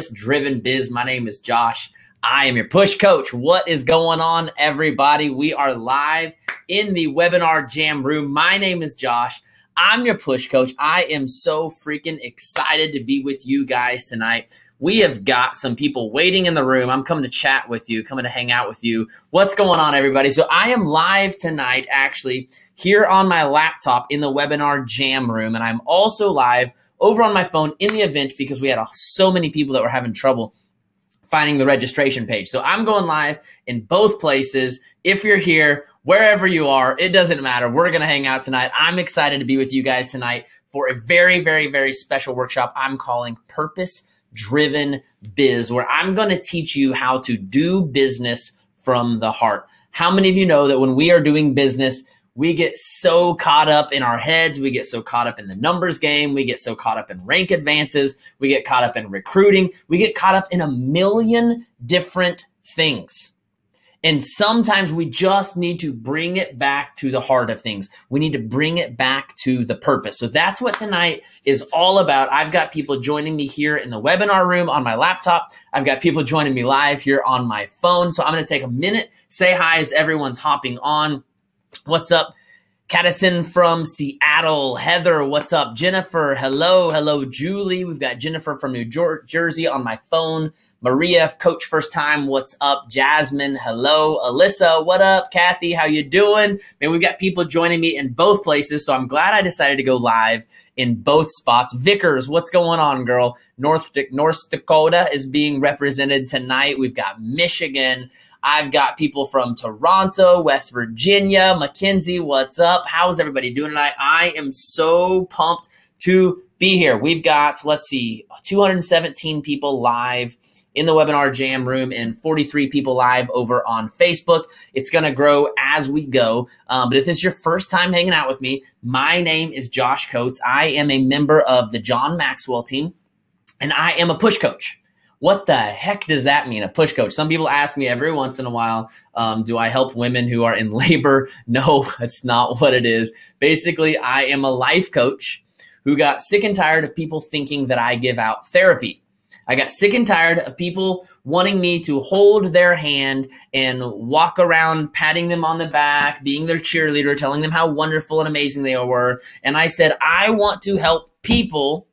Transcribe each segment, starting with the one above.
Driven Biz. My name is Josh. I am your push coach. What is going on, everybody? We are live in the webinar jam room. My name is Josh. I'm your push coach. I am so freaking excited to be with you guys tonight. We have got some people waiting in the room. I'm coming to chat with you, coming to hang out with you. What's going on, everybody? So I am live tonight, actually, here on my laptop in the webinar jam room. And I'm also live over on my phone in the event because we had so many people that were having trouble finding the registration page. So I'm going live in both places. If you're here, wherever you are, it doesn't matter. We're going to hang out tonight. I'm excited to be with you guys tonight for a very, very, very special workshop I'm calling Purpose Driven Biz, where I'm going to teach you how to do business from the heart. How many of you know that when we are doing business, we get so caught up in our heads, we get so caught up in the numbers game, we get so caught up in rank advances, we get caught up in recruiting, we get caught up in a million different things. And sometimes we just need to bring it back to the heart of things. We need to bring it back to the purpose. So that's what tonight is all about. I've got people joining me here in the webinar room on my laptop. I've got people joining me live here on my phone. So I'm going to take a minute, say hi as everyone's hopping on. What's up? Caddison from Seattle. Heather, what's up? Jennifer, hello. Hello, Julie. We've got Jennifer from New Jersey on my phone. Maria, coach first time, what's up? Jasmine, hello. Alyssa, what up? Kathy, how you doing? Man, we've got people joining me in both places, so I'm glad I decided to go live in both spots. Vickers, what's going on, girl? North Dakota is being represented tonight. We've got Michigan. I've got people from Toronto, West Virginia. Mackenzie, what's up? How's everybody doing tonight? I am so pumped to be here. We've got, let's see, 217 people live in the webinar jam room and 43 people live over on Facebook. It's going to grow as we go. But if this is your first time hanging out with me, my name is Josh Coates. I am a member of the John Maxwell team, and I am a push coach. What the heck does that mean, a push coach? Some people ask me every once in a while, do I help women who are in labor? No, that's not what it is. Basically, I am a life coach who got sick and tired of people thinking that I give out therapy. I got sick and tired of people wanting me to hold their hand and walk around patting them on the back, being their cheerleader, telling them how wonderful and amazing they were. And I said, I want to help people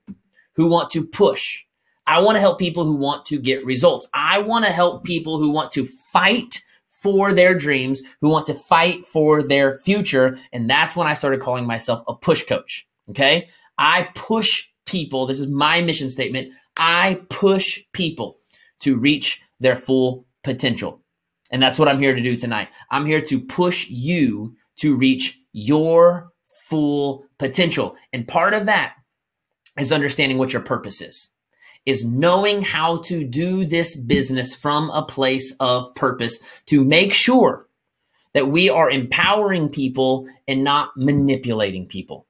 who want to push. I want to help people who want to get results. I want to help people who want to fight for their dreams, who want to fight for their future. And that's when I started calling myself a push coach. Okay. I push people. This is my mission statement. I push people to reach their full potential. And that's what I'm here to do tonight. I'm here to push you to reach your full potential. And part of that is understanding what your purpose is knowing how to do this business from a place of purpose to make sure that we are empowering people and not manipulating people.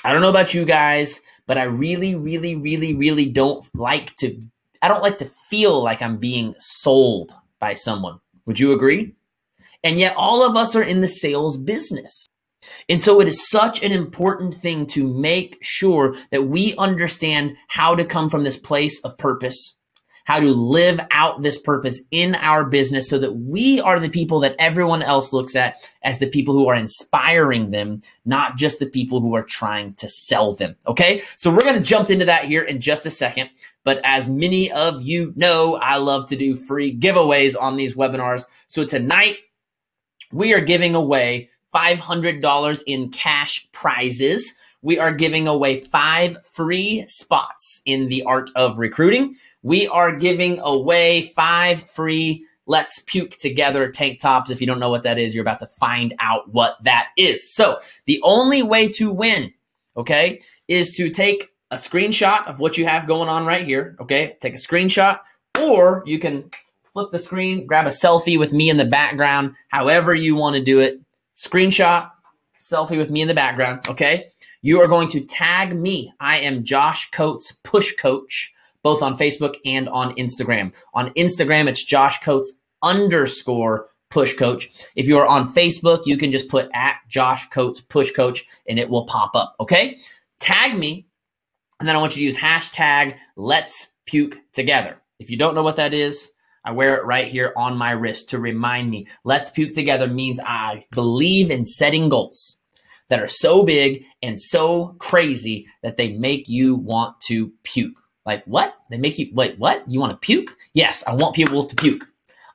I don't know about you guys, but I really, really, really, really don't like to feel like I'm being sold by someone. Would you agree? And yet all of us are in the sales business. And so it is such an important thing to make sure that we understand how to come from this place of purpose, how to live out this purpose in our business so that we are the people that everyone else looks at as the people who are inspiring them, not just the people who are trying to sell them. Okay, so we're going to jump into that here in just a second. But as many of you know, I love to do free giveaways on these webinars. So tonight we are giving away $500 in cash prizes. We are giving away 5 free spots in the art of recruiting. We are giving away 5 free Let's Puke Together tank tops. If you don't know what that is, you're about to find out what that is. So the only way to win, okay, is to take a screenshot of what you have going on right here, okay? Take a screenshot, or you can flip the screen, grab a selfie with me in the background, however you want to do it. Screenshot, selfie with me in the background, okay? You are going to tag me. I am Josh Coates Push Coach, both on Facebook and on Instagram. On Instagram, it's Josh Coates _ Push Coach. If you are on Facebook, you can just put at Josh Coates Push Coach and it will pop up, okay? Tag me, and then I want you to use hashtag Let's Puke Together. If you don't know what that is, I wear it right here on my wrist to remind me. Let's puke together means I believe in setting goals that are so big and so crazy that they make you want to puke. Like what? They make you, wait, what? You want to puke? Yes, I want people to puke.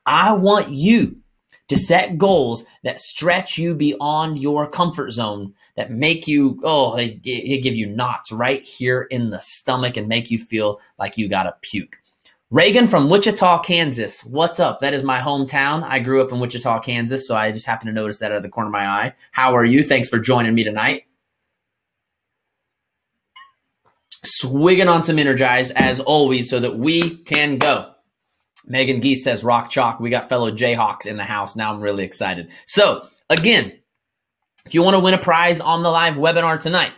I want you to set goals that stretch you beyond your comfort zone, that make you, they give you knots right here in the stomach and make you feel like you got to puke. Reagan from Wichita, Kansas. What's up? That is my hometown. I grew up in Wichita, Kansas, so I just happened to notice that out of the corner of my eye. How are you? Thanks for joining me tonight. Swigging on some Energize, as always, so that we can go. Megan Geese says, rock chalk. We got fellow Jayhawks in the house. Now I'm really excited. So, again, if you want to win a prize on the live webinar tonight,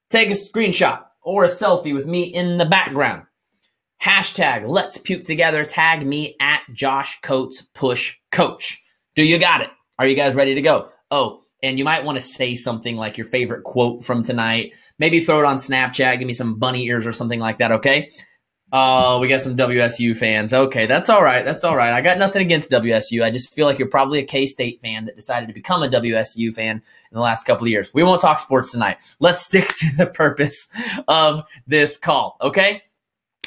take a screenshot or a selfie with me in the background. Hashtag let's puke together. Tag me at Josh Coates Push Coach. Do you got it? Are you guys ready to go? Oh, and you might want to say something like your favorite quote from tonight. Maybe throw it on Snapchat. Give me some bunny ears or something like that, okay? Oh, we got some WSU fans. Okay, that's all right. That's all right. I got nothing against WSU. I just feel like you're probably a K-State fan that decided to become a WSU fan in the last couple of years. We won't talk sports tonight. Let's stick to the purpose of this call, okay?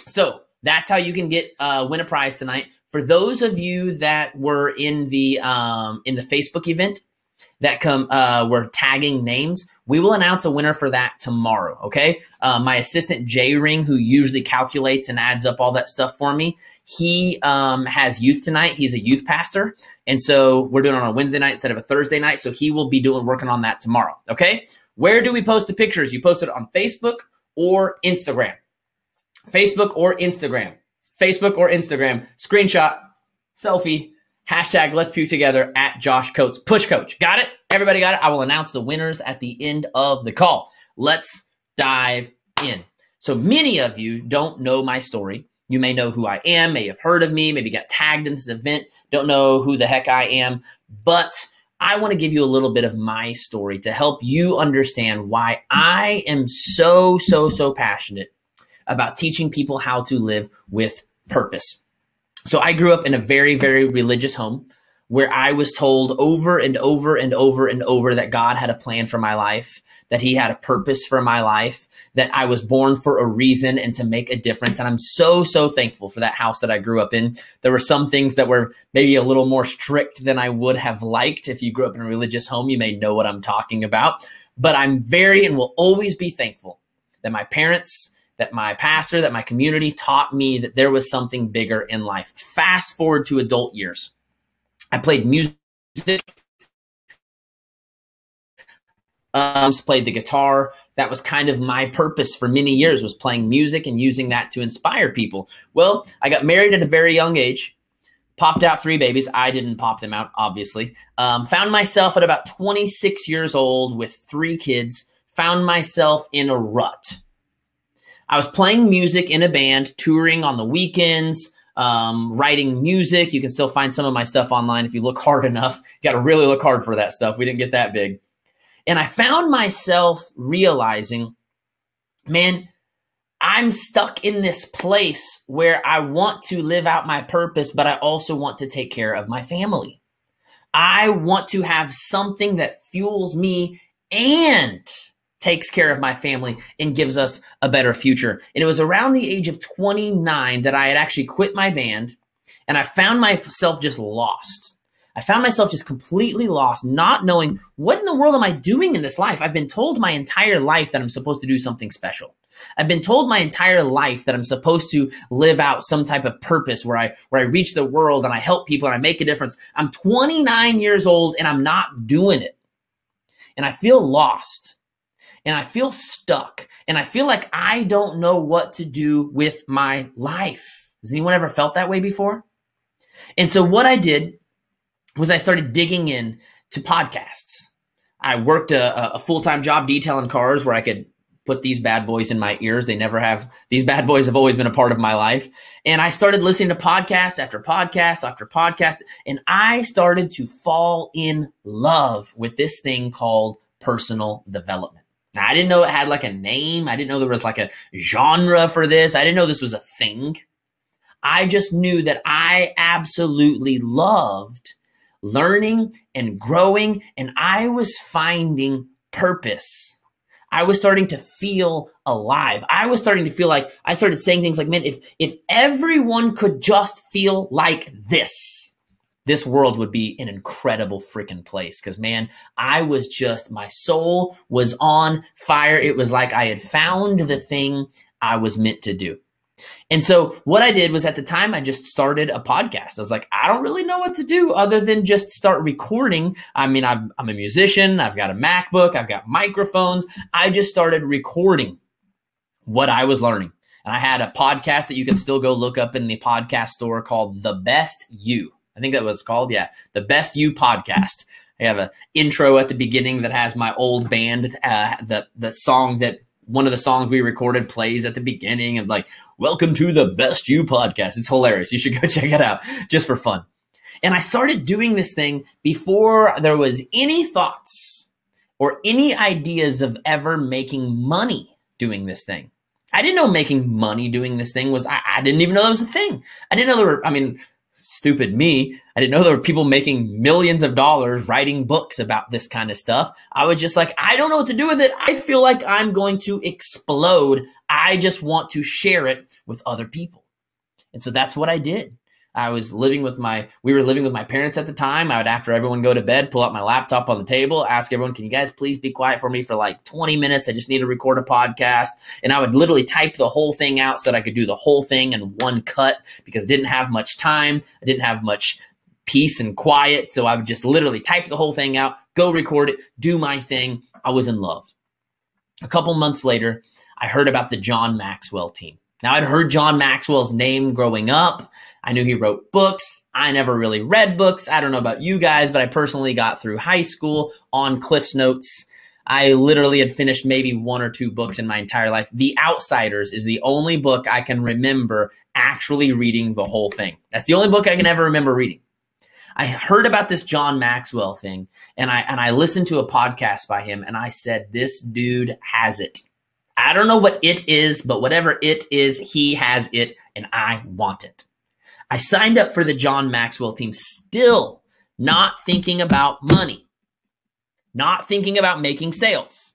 So that's how you can get win a prize tonight. For those of you that were in the Facebook event that were tagging names, we will announce a winner for that tomorrow. Okay, my assistant Jay Ring, who usually calculates and adds up all that stuff for me, he has youth tonight. He's a youth pastor, and so we're doing it on a Wednesday night instead of a Thursday night. So he will be working on that tomorrow. Okay, where do we post the pictures? You post it on Facebook or Instagram. Facebook or Instagram. Facebook or Instagram. Screenshot, selfie, hashtag let's puke together at Josh Coates Push Coach. Got it? Everybody got it? I will announce the winners at the end of the call. Let's dive in. So many of you don't know my story. You may know who I am, may have heard of me, maybe got tagged in this event, don't know who the heck I am, but I want to give you a little bit of my story to help you understand why I am so passionate about teaching people how to live with purpose. So I grew up in a very religious home where I was told over and over that God had a plan for my life, that he had a purpose for my life, that I was born for a reason and to make a difference. And I'm so thankful for that house that I grew up in. There were some things that were maybe a little more strict than I would have liked. If you grew up in a religious home, you may know what I'm talking about. But I'm very and will always be thankful that my parents, that my pastor, that my community taught me that there was something bigger in life. Fast forward to adult years. I played music, played the guitar. That was kind of my purpose for many years, was playing music and using that to inspire people. Well, I got married at a very young age, popped out 3 babies. I didn't pop them out, obviously. Found myself at about 26 years old with 3 kids, found myself in a rut. I was playing music in a band, touring on the weekends, writing music. You can still find some of my stuff online if you look hard enough. You got to really look hard for that stuff. We didn't get that big. And I found myself realizing, man, I'm stuck in this place where I want to live out my purpose, but I also want to take care of my family. I want to have something that fuels me and takes care of my family and gives us a better future. And it was around the age of 29 that I had actually quit my band, and I found myself just lost. I found myself just completely lost, not knowing what in the world am I doing in this life. I've been told my entire life that I'm supposed to do something special. I've been told my entire life that I'm supposed to live out some type of purpose where I reach the world and I help people and I make a difference. I'm 29 years old and I'm not doing it. And I feel lost. And I feel stuck, and I feel like I don't know what to do with my life. Has anyone ever felt that way before? And so what I did was I started digging in to podcasts. I worked a full-time job detailing cars where I could put these bad boys in my ears. These bad boys have always been a part of my life. And I started listening to podcast after podcast after podcast, and I started to fall in love with this thing called personal development. Now, I didn't know it had like a name. I didn't know there was like a genre for this. I didn't know this was a thing. I just knew that I absolutely loved learning and growing, and I was finding purpose. I was starting to feel alive. I was starting to feel like I started saying things like, man, if everyone could just feel like this world would be an incredible freaking place. Because, man, my soul was on fire. It was like I had found the thing I was meant to do. And so what I did was, at the time, I just started a podcast. I was like, I don't really know what to do other than just start recording. I mean, I'm a musician. I've got a MacBook. I've got microphones. I just started recording what I was learning. And I had a podcast that you can still go look up in the podcast store called The Best You. I think that was called, yeah, The Best You Podcast. I have an intro at the beginning that has my old band, the song that one of the songs we recorded plays at the beginning, and like, welcome to The Best You Podcast. It's hilarious. You should go check it out just for fun. And I started doing this thing before there was any thoughts or any ideas of ever making money doing this thing. I didn't know making money doing this thing was, I didn't even know that was a thing. I didn't know there were, stupid me, I didn't know there were people making millions of dollars writing books about this kind of stuff. I was just like, I don't know what to do with it. I feel like I'm going to explode. I just want to share it with other people. And so that's what I did. We were living with my parents at the time. I would, after everyone go to bed, pull out my laptop on the table, ask everyone, can you guys please be quiet for me for like 20 minutes? I just need to record a podcast. And I would literally type the whole thing out so that I could do the whole thing in one cut, because I didn't have much time. I didn't have much peace and quiet. So I would just literally type the whole thing out, go record it, do my thing. I was in love. A couple months later, I heard about the John Maxwell team. Now, I'd heard John Maxwell's name growing up. I knew he wrote books. I never really read books. I don't know about you guys, but I personally got through high school on Cliff's Notes. I literally had finished maybe 1 or 2 books in my entire life. The Outsiders is the only book I can remember actually reading the whole thing. That's the only book I can ever remember reading. I heard about this John Maxwell thing, and I listened to a podcast by him, and I said, this dude has it. I don't know what it is, but whatever it is, he has it, and I want it. I signed up for the John Maxwell team, still not thinking about money, not thinking about making sales,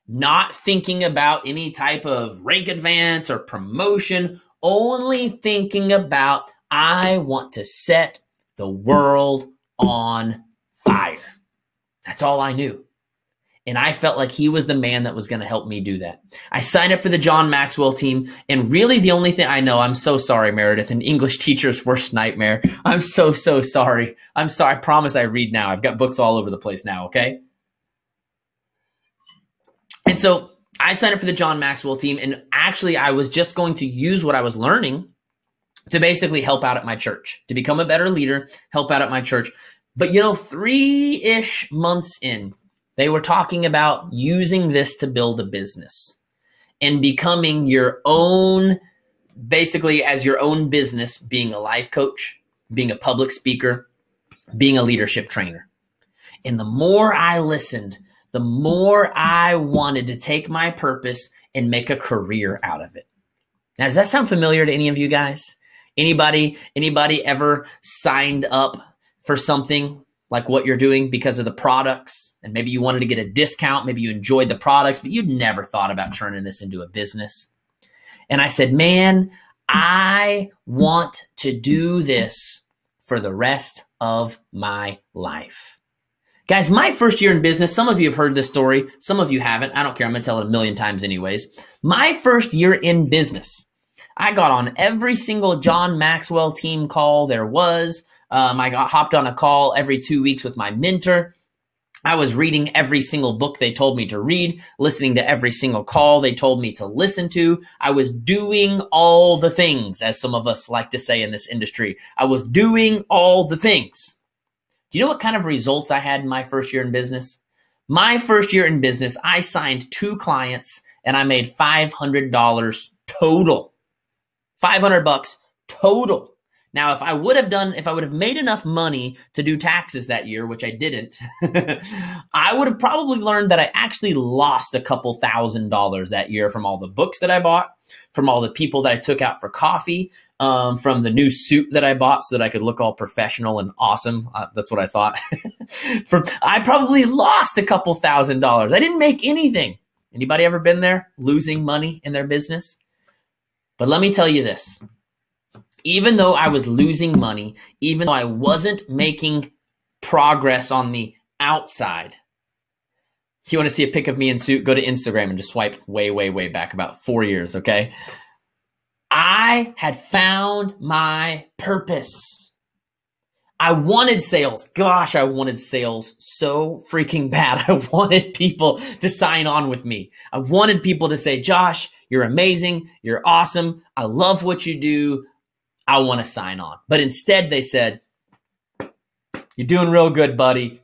not thinking about any type of rank advance or promotion, only thinking about, I want to set the world on fire. That's all I knew. And I felt like he was the man that was going to help me do that. I signed up for the John Maxwell team. And really the only thing I know, I'm so sorry, Meredith, an English teacher's worst nightmare. I'm so sorry. I'm sorry. I promise I read now. I've got books all over the place now. Okay. And so I signed up for the John Maxwell team. And actually I was just going to use what I was learning to basically help out at my church, to become a better leader, help out at my church. But 3-ish months in, they were talking about using this to build a business and becoming your own, basically as your own business, being a life coach, being a public speaker, being a leadership trainer. And the more I listened, the more I wanted to take my purpose and make a career out of it. Now, does that sound familiar to any of you guys? Anybody ever signed up for something like what you're doing because of the products? And maybe you wanted to get a discount. Maybe you enjoyed the products, but you'd never thought about turning this into a business. And I said, man, I want to do this for the rest of my life. Guys, my first year in business, some of you have heard this story. Some of you haven't. I don't care. I'm going to tell it a million times anyways. My first year in business, I got on every single John Maxwell team call there was. I hopped on a call every 2 weeks with my mentor. I was reading every single book they told me to read, listening to every single call they told me to listen to. I was doing all the things, as some of us like to say in this industry. I was doing all the things. Do you know what kind of results I had in my first year in business? My first year in business, I signed 2 clients and I made $500 total. $500 total. Now, if I would have made enough money to do taxes that year, which I didn't, I would have probably learned that I actually lost a couple $1,000s that year from all the books that I bought, from all the people that I took out for coffee, from the new suit that I bought so that I could look all professional and awesome. That's what I thought. I probably lost a couple $1,000s. I didn't make anything. Anybody ever been there, losing money in their business? But let me tell you this. Even though I was losing money, even though I wasn't making progress on the outside, if you want to see a pic of me in suit, go to Instagram and just swipe way, way, way back about 4 years, okay? I had found my purpose. I wanted sales. Gosh, I wanted sales so freaking bad. I wanted people to sign on with me. I wanted people to say, Josh, you're amazing. You're awesome. I love what you do. I want to sign on. But instead they said, you're doing real good, buddy.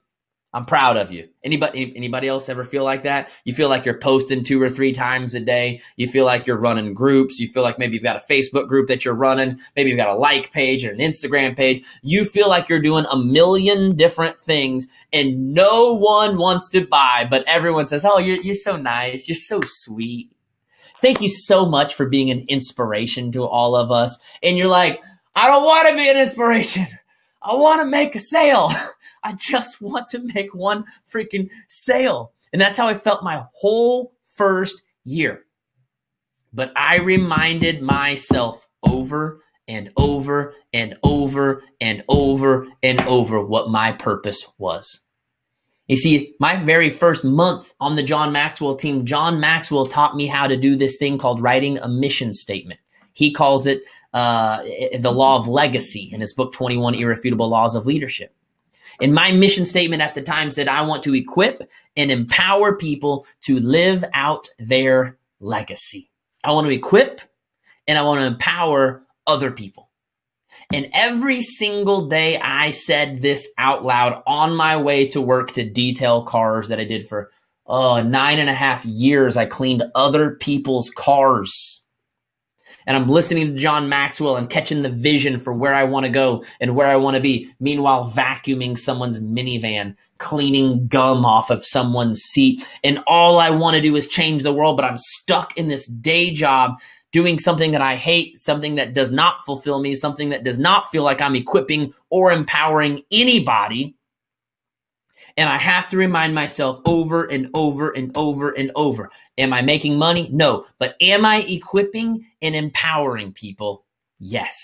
I'm proud of you. Anybody else ever feel like that? You feel like you're posting 2 or 3 times a day. You feel like you're running groups. You feel like maybe you've got a Facebook group that you're running. Maybe you've got a like page or an Instagram page. You feel like you're doing a million different things and no one wants to buy, but everyone says, oh, you're so nice. You're so sweet. Thank you so much for being an inspiration to all of us. And you're like, I don't want to be an inspiration. I want to make a sale. I just want to make one freaking sale. And that's how I felt my whole first year. But I reminded myself over and over and over and over and over what my purpose was. You see, my very first month on the John Maxwell team, John Maxwell taught me how to do this thing called writing a mission statement. He calls it the law of legacy in his book, 21 Irrefutable Laws of Leadership. And my mission statement at the time said, I want to equip and empower people to live out their legacy. I want to equip and I want to empower other people. And every single day I said this out loud on my way to work to detail cars that I did for 9.5 years. I cleaned other people's cars. And I'm listening to John Maxwell and catching the vision for where I want to go and where I want to be. Meanwhile, vacuuming someone's minivan, cleaning gum off of someone's seat. And all I want to do is change the world, but I'm stuck in this day job doing something that I hate, something that does not fulfill me, something that does not feel like I'm equipping or empowering anybody. And I have to remind myself over and over and over and over. Am I making money? No. But am I equipping and empowering people? Yes.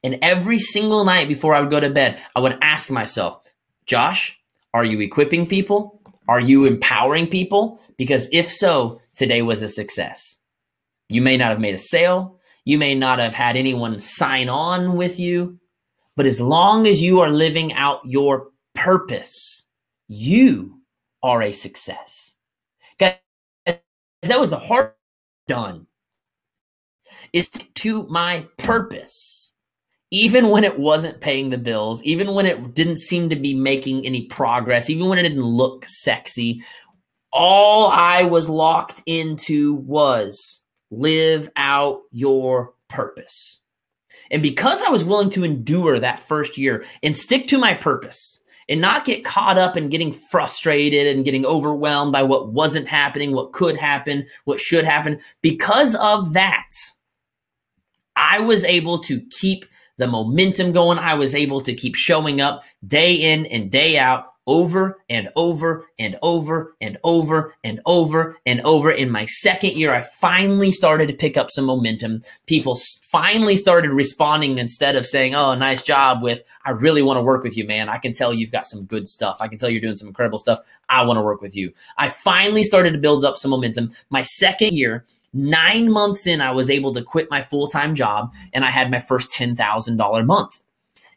And every single night before I would go to bed, I would ask myself, Josh, are you equipping people? Are you empowering people? Because if so, today was a success. You may not have made a sale. You may not have had anyone sign on with you. But as long as you are living out your purpose, you are a success. Guys, that was the hard done. It's to my purpose. Even when it wasn't paying the bills, even when it didn't seem to be making any progress, even when it didn't look sexy, all I was locked into was live out your purpose. And because I was willing to endure that first year and stick to my purpose and not get caught up in getting frustrated and getting overwhelmed by what wasn't happening, what could happen, what should happen, because of that, I was able to keep the momentum going. I was able to keep showing up day in and day out, over and over and over and over and over and over. In my second year, I finally started to pick up some momentum. People finally started responding instead of saying, oh, nice job, with, I really want to work with you, man. I can tell you've got some good stuff. I can tell you're doing some incredible stuff. I want to work with you. I finally started to build up some momentum. My second year, 9 months in, I was able to quit my full-time job and I had my first $10,000 month.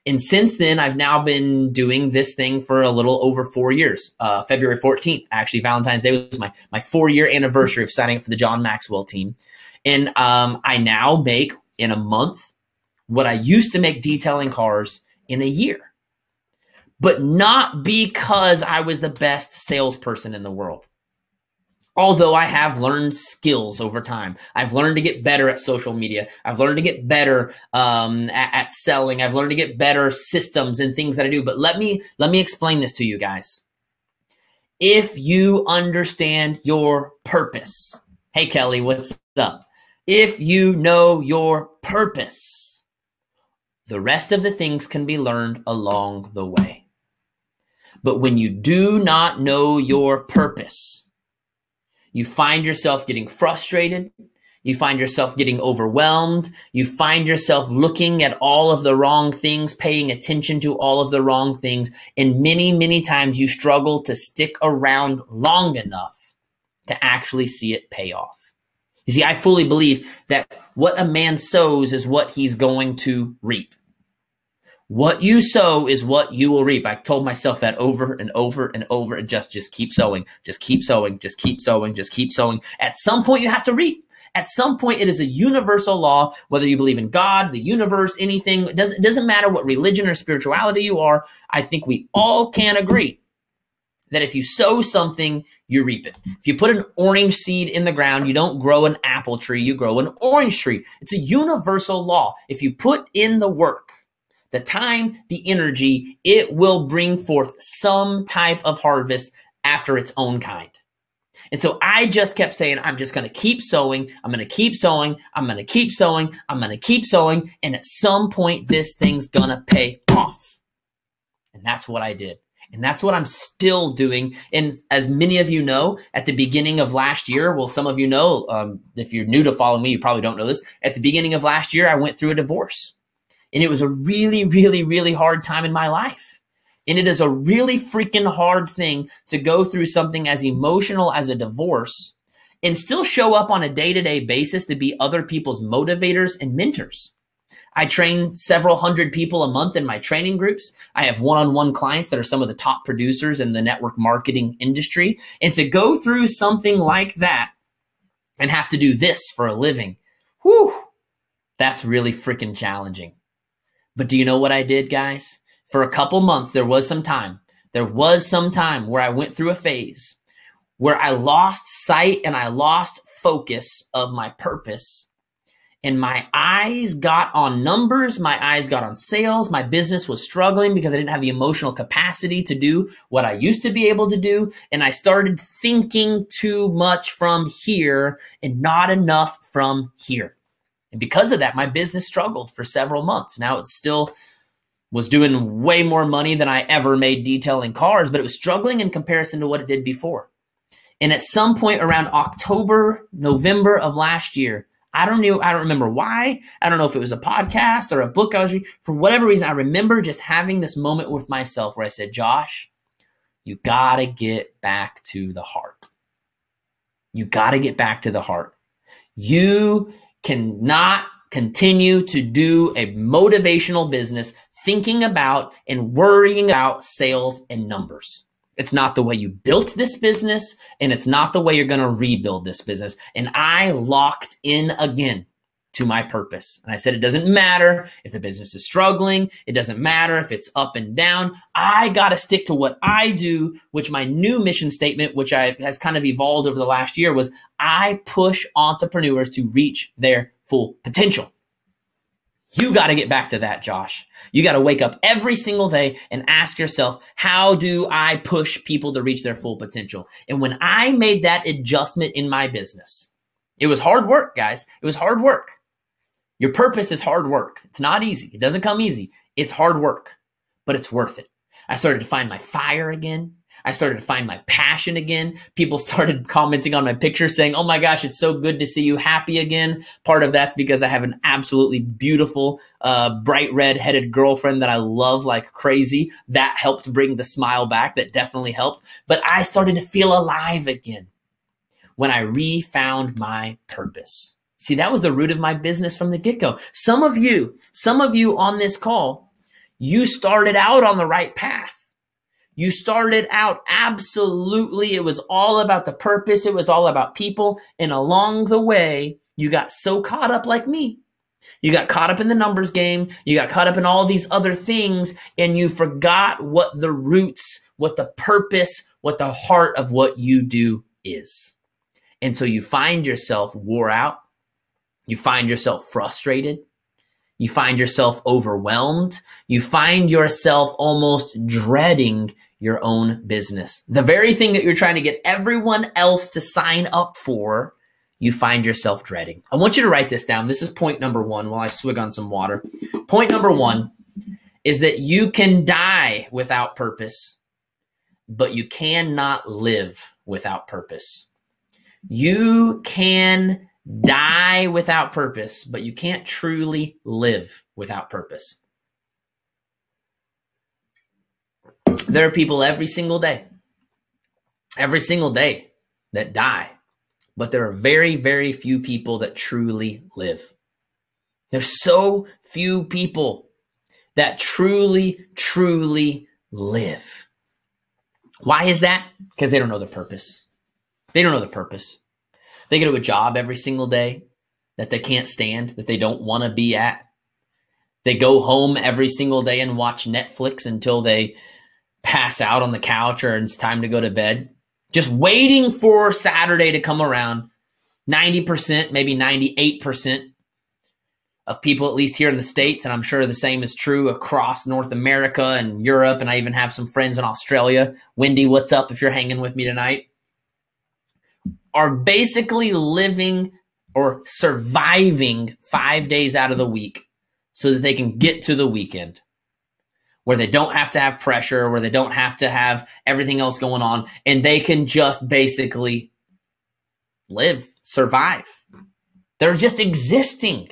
And since then, I've now been doing this thing for a little over 4 years. February 14th, actually, Valentine's Day was my 4-year anniversary of signing up for the John Maxwell team. And I now make in a month what I used to make detailing cars in a year. But not because I was the best salesperson in the world. Although I have learned skills over time. I've learned to get better at social media. I've learned to get better at selling. I've learned to get better systems and things that I do. But let me explain this to you guys. If you understand your purpose. Hey, Kelly, what's up? If you know your purpose, the rest of the things can be learned along the way. But when you do not know your purpose, you find yourself getting frustrated. You find yourself getting overwhelmed. You find yourself looking at all of the wrong things, paying attention to all of the wrong things. And many, many times you struggle to stick around long enough to actually see it pay off. You see, I fully believe that what a man sows is what he's going to reap. What you sow is what you will reap. I told myself that over and over and over, and just keep sowing, just keep sowing, just keep sowing, just keep sowing. At some point you have to reap. At some point it is a universal law, whether you believe in God, the universe, anything. It doesn't matter what religion or spirituality you are. I think we all can agree that if you sow something, you reap it. If you put an orange seed in the ground, you don't grow an apple tree, you grow an orange tree. It's a universal law. If you put in the work, the time, the energy, it will bring forth some type of harvest after its own kind. And so I just kept saying, I'm just going to keep sowing. I'm going to keep sowing. I'm going to keep sowing. I'm going to keep sowing. And at some point, this thing's going to pay off. And that's what I did. And that's what I'm still doing. And as many of you know, at the beginning of last year, well, some of you know, if you're new to follow me, you probably don't know this. At the beginning of last year, I went through a divorce. And it was a really, really, really hard time in my life. And it is a really freaking hard thing to go through something as emotional as a divorce and still show up on a day-to-day basis to be other people's motivators and mentors. I train several hundred people a month in my training groups. I have one-on-one clients that are some of the top producers in the network marketing industry. And to go through something like that and have to do this for a living, whew, that's really freaking challenging. But do you know what I did, guys? For a couple months, there was some time where I went through a phase where I lost sight and I lost focus of my purpose. And my eyes got on numbers. My eyes got on sales. My business was struggling because I didn't have the emotional capacity to do what I used to be able to do. And I started thinking too much from here and not enough from here. And because of that, my business struggled for several months. Now it still was doing way more money than I ever made detailing cars, but it was struggling in comparison to what it did before. And at some point around October, November of last year, I don't remember why. I don't know if it was a podcast or a book I was reading. For whatever reason, I remember just having this moment with myself where I said, Josh, you got to get back to the heart. You got to get back to the heart. You cannot continue to do a motivational business thinking about and worrying about sales and numbers. It's not the way you built this business, and it's not the way you're going to rebuild this business. And I locked in again to my purpose. And I said, it doesn't matter if the business is struggling. It doesn't matter if it's up and down. I got to stick to what I do, which my new mission statement, which has kind of evolved over the last year, was I push entrepreneurs to reach their full potential. You got to get back to that, Josh. You got to wake up every single day and ask yourself, how do I push people to reach their full potential? And when I made that adjustment in my business, it was hard work, guys. It was hard work. Your purpose is hard work. It's not easy. It doesn't come easy. It's hard work, but it's worth it. I started to find my fire again. I started to find my passion again. People started commenting on my pictures saying, oh my gosh, it's so good to see you happy again. Part of that's because I have an absolutely beautiful, bright red headed girlfriend that I love like crazy. That helped bring the smile back. That definitely helped. But I started to feel alive again when I refound my purpose. See, that was the root of my business from the get-go. Some of you on this call, you started out on the right path. You started out absolutely, it was all about the purpose. It was all about people. And along the way, you got so caught up like me. You got caught up in the numbers game. You got caught up in all these other things. And you forgot what the roots, what the purpose, what the heart of what you do is. And so you find yourself wore out. You find yourself frustrated. You find yourself overwhelmed. You find yourself almost dreading your own business. The very thing that you're trying to get everyone else to sign up for, you find yourself dreading. I want you to write this down. This is point number one while I swig on some water. Point number one is that you can die without purpose, but you cannot live without purpose. You can die without purpose, but you can't truly live without purpose. There are people every single day that die, but there are very, very few people that truly live. There's so few people that truly, truly live. Why is that? Because they don't know the purpose. They don't know the purpose. They go to a job every single day that they can't stand, that they don't want to be at. They go home every single day and watch Netflix until they pass out on the couch or it's time to go to bed. Just waiting for Saturday to come around. 90%, maybe 98% of people, at least here in the States, and I'm sure the same is true across North America and Europe, and I even have some friends in Australia. Wendy, what's up if you're hanging with me tonight? Are basically living or surviving 5 days out of the week so that they can get to the weekend where they don't have to have pressure, where they don't have to have everything else going on, and they can just basically live, survive. They're just existing.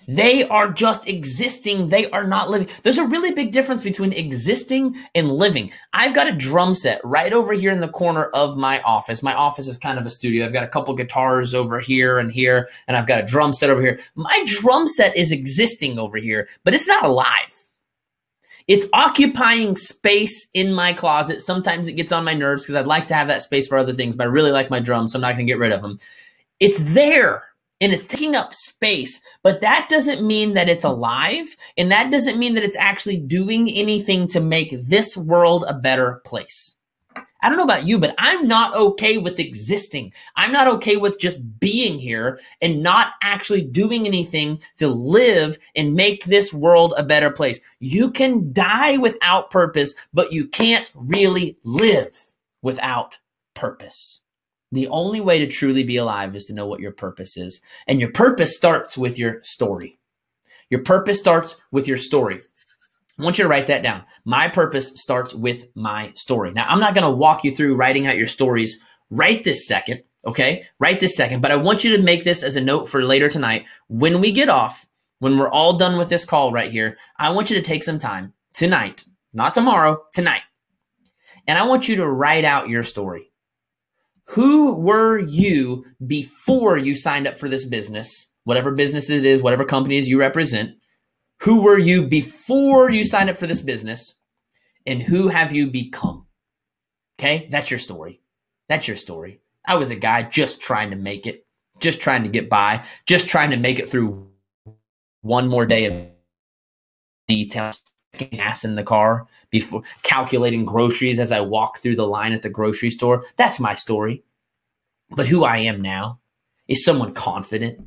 They are just existing. They are not living. There's a really big difference between existing and living. I've got a drum set right over here in the corner of my office. My office is kind of a studio. I've got a couple guitars over here, and I've got a drum set over here. My drum set is existing over here, but it's not alive. It's occupying space in my closet. Sometimes it gets on my nerves because I'd like to have that space for other things, but I really like my drums, so I'm not going to get rid of them. It's there. And it's taking up space, but that doesn't mean that it's alive, and that doesn't mean that it's actually doing anything to make this world a better place. I don't know about you, but I'm not okay with existing. I'm not okay with just being here and not actually doing anything to live and make this world a better place. You can die without purpose, but you can't really live without purpose. The only way to truly be alive is to know what your purpose is. And your purpose starts with your story. Your purpose starts with your story. I want you to write that down. My purpose starts with my story. Now, I'm not going to walk you through writing out your stories right this second, okay? Right this second. But I want you to make this as a note for later tonight. When we get off, when we're all done with this call right here, I want you to take some time tonight, not tomorrow, tonight. And I want you to write out your story. Who were you before you signed up for this business? Whatever business it is, whatever companies you represent. Who were you before you signed up for this business? And who have you become? Okay, that's your story. That's your story. I was a guy just trying to make it, just trying to get by, just trying to make it through one more day of details. Gas in the car, before calculating groceries as I walk through the line at the grocery store. That's my story. But who I am now is someone confident,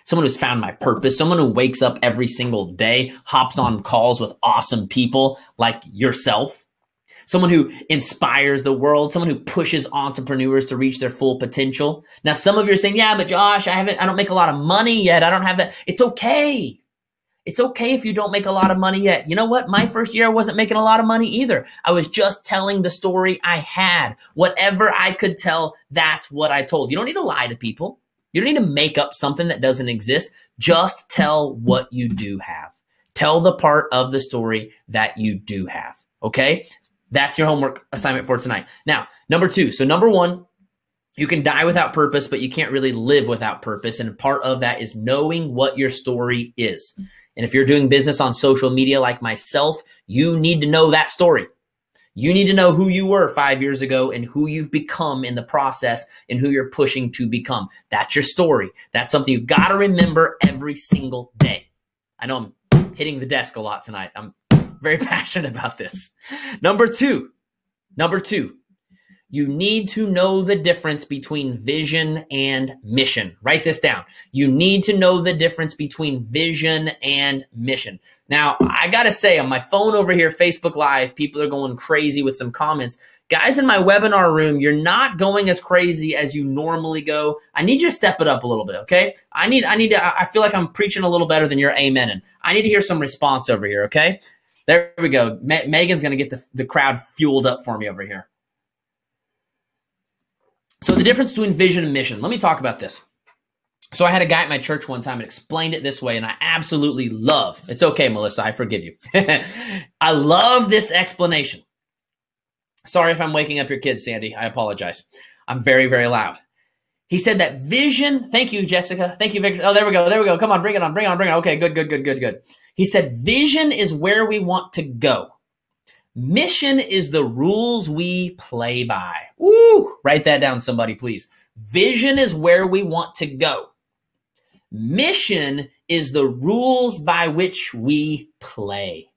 someone who's found my purpose, someone who wakes up every single day, hops on calls with awesome people like yourself, someone who inspires the world, someone who pushes entrepreneurs to reach their full potential. Now, some of you are saying, yeah, but Josh, I don't make a lot of money yet. I don't have that. It's okay. It's okay if you don't make a lot of money yet. You know what? My first year, I wasn't making a lot of money either. I was just telling the story I had. Whatever I could tell, that's what I told. You don't need to lie to people. You don't need to make up something that doesn't exist. Just tell what you do have. Tell the part of the story that you do have. Okay? That's your homework assignment for tonight. Now, number two. So number one, you can die without purpose, but you can't really live without purpose. And part of that is knowing what your story is. And if you're doing business on social media like myself, you need to know that story. You need to know who you were 5 years ago and who you've become in the process and who you're pushing to become. That's your story. That's something you've got to remember every single day. I know I'm hitting the desk a lot tonight. I'm very passionate about this. Number two, You need to know the difference between vision and mission. Write this down. You need to know the difference between vision and mission. Now, I got to say, on my phone over here, Facebook Live, people are going crazy with some comments. Guys in my webinar room, you're not going as crazy as you normally go. I need you to step it up a little bit, okay? I feel like I'm preaching a little better than you're amening. I need to hear some response over here, okay? There we go. Megan's going to get the crowd fueled up for me over here. So the difference between vision and mission. Let me talk about this. So I had a guy at my church one time and explained it this way, and I absolutely love. It's okay, Melissa. I forgive you. I love this explanation. Sorry if I'm waking up your kids, Sandy. I apologize. I'm very, very loud. He said that vision. Thank you, Jessica. Thank you, Victor. Oh, there we go. There we go. Come on, bring it on. Bring it on. Bring it on. Okay, good. He said vision is where we want to go. Mission is the rules we play by. Woo! Write that down, somebody, please. Vision is where we want to go. Mission is the rules by which we play.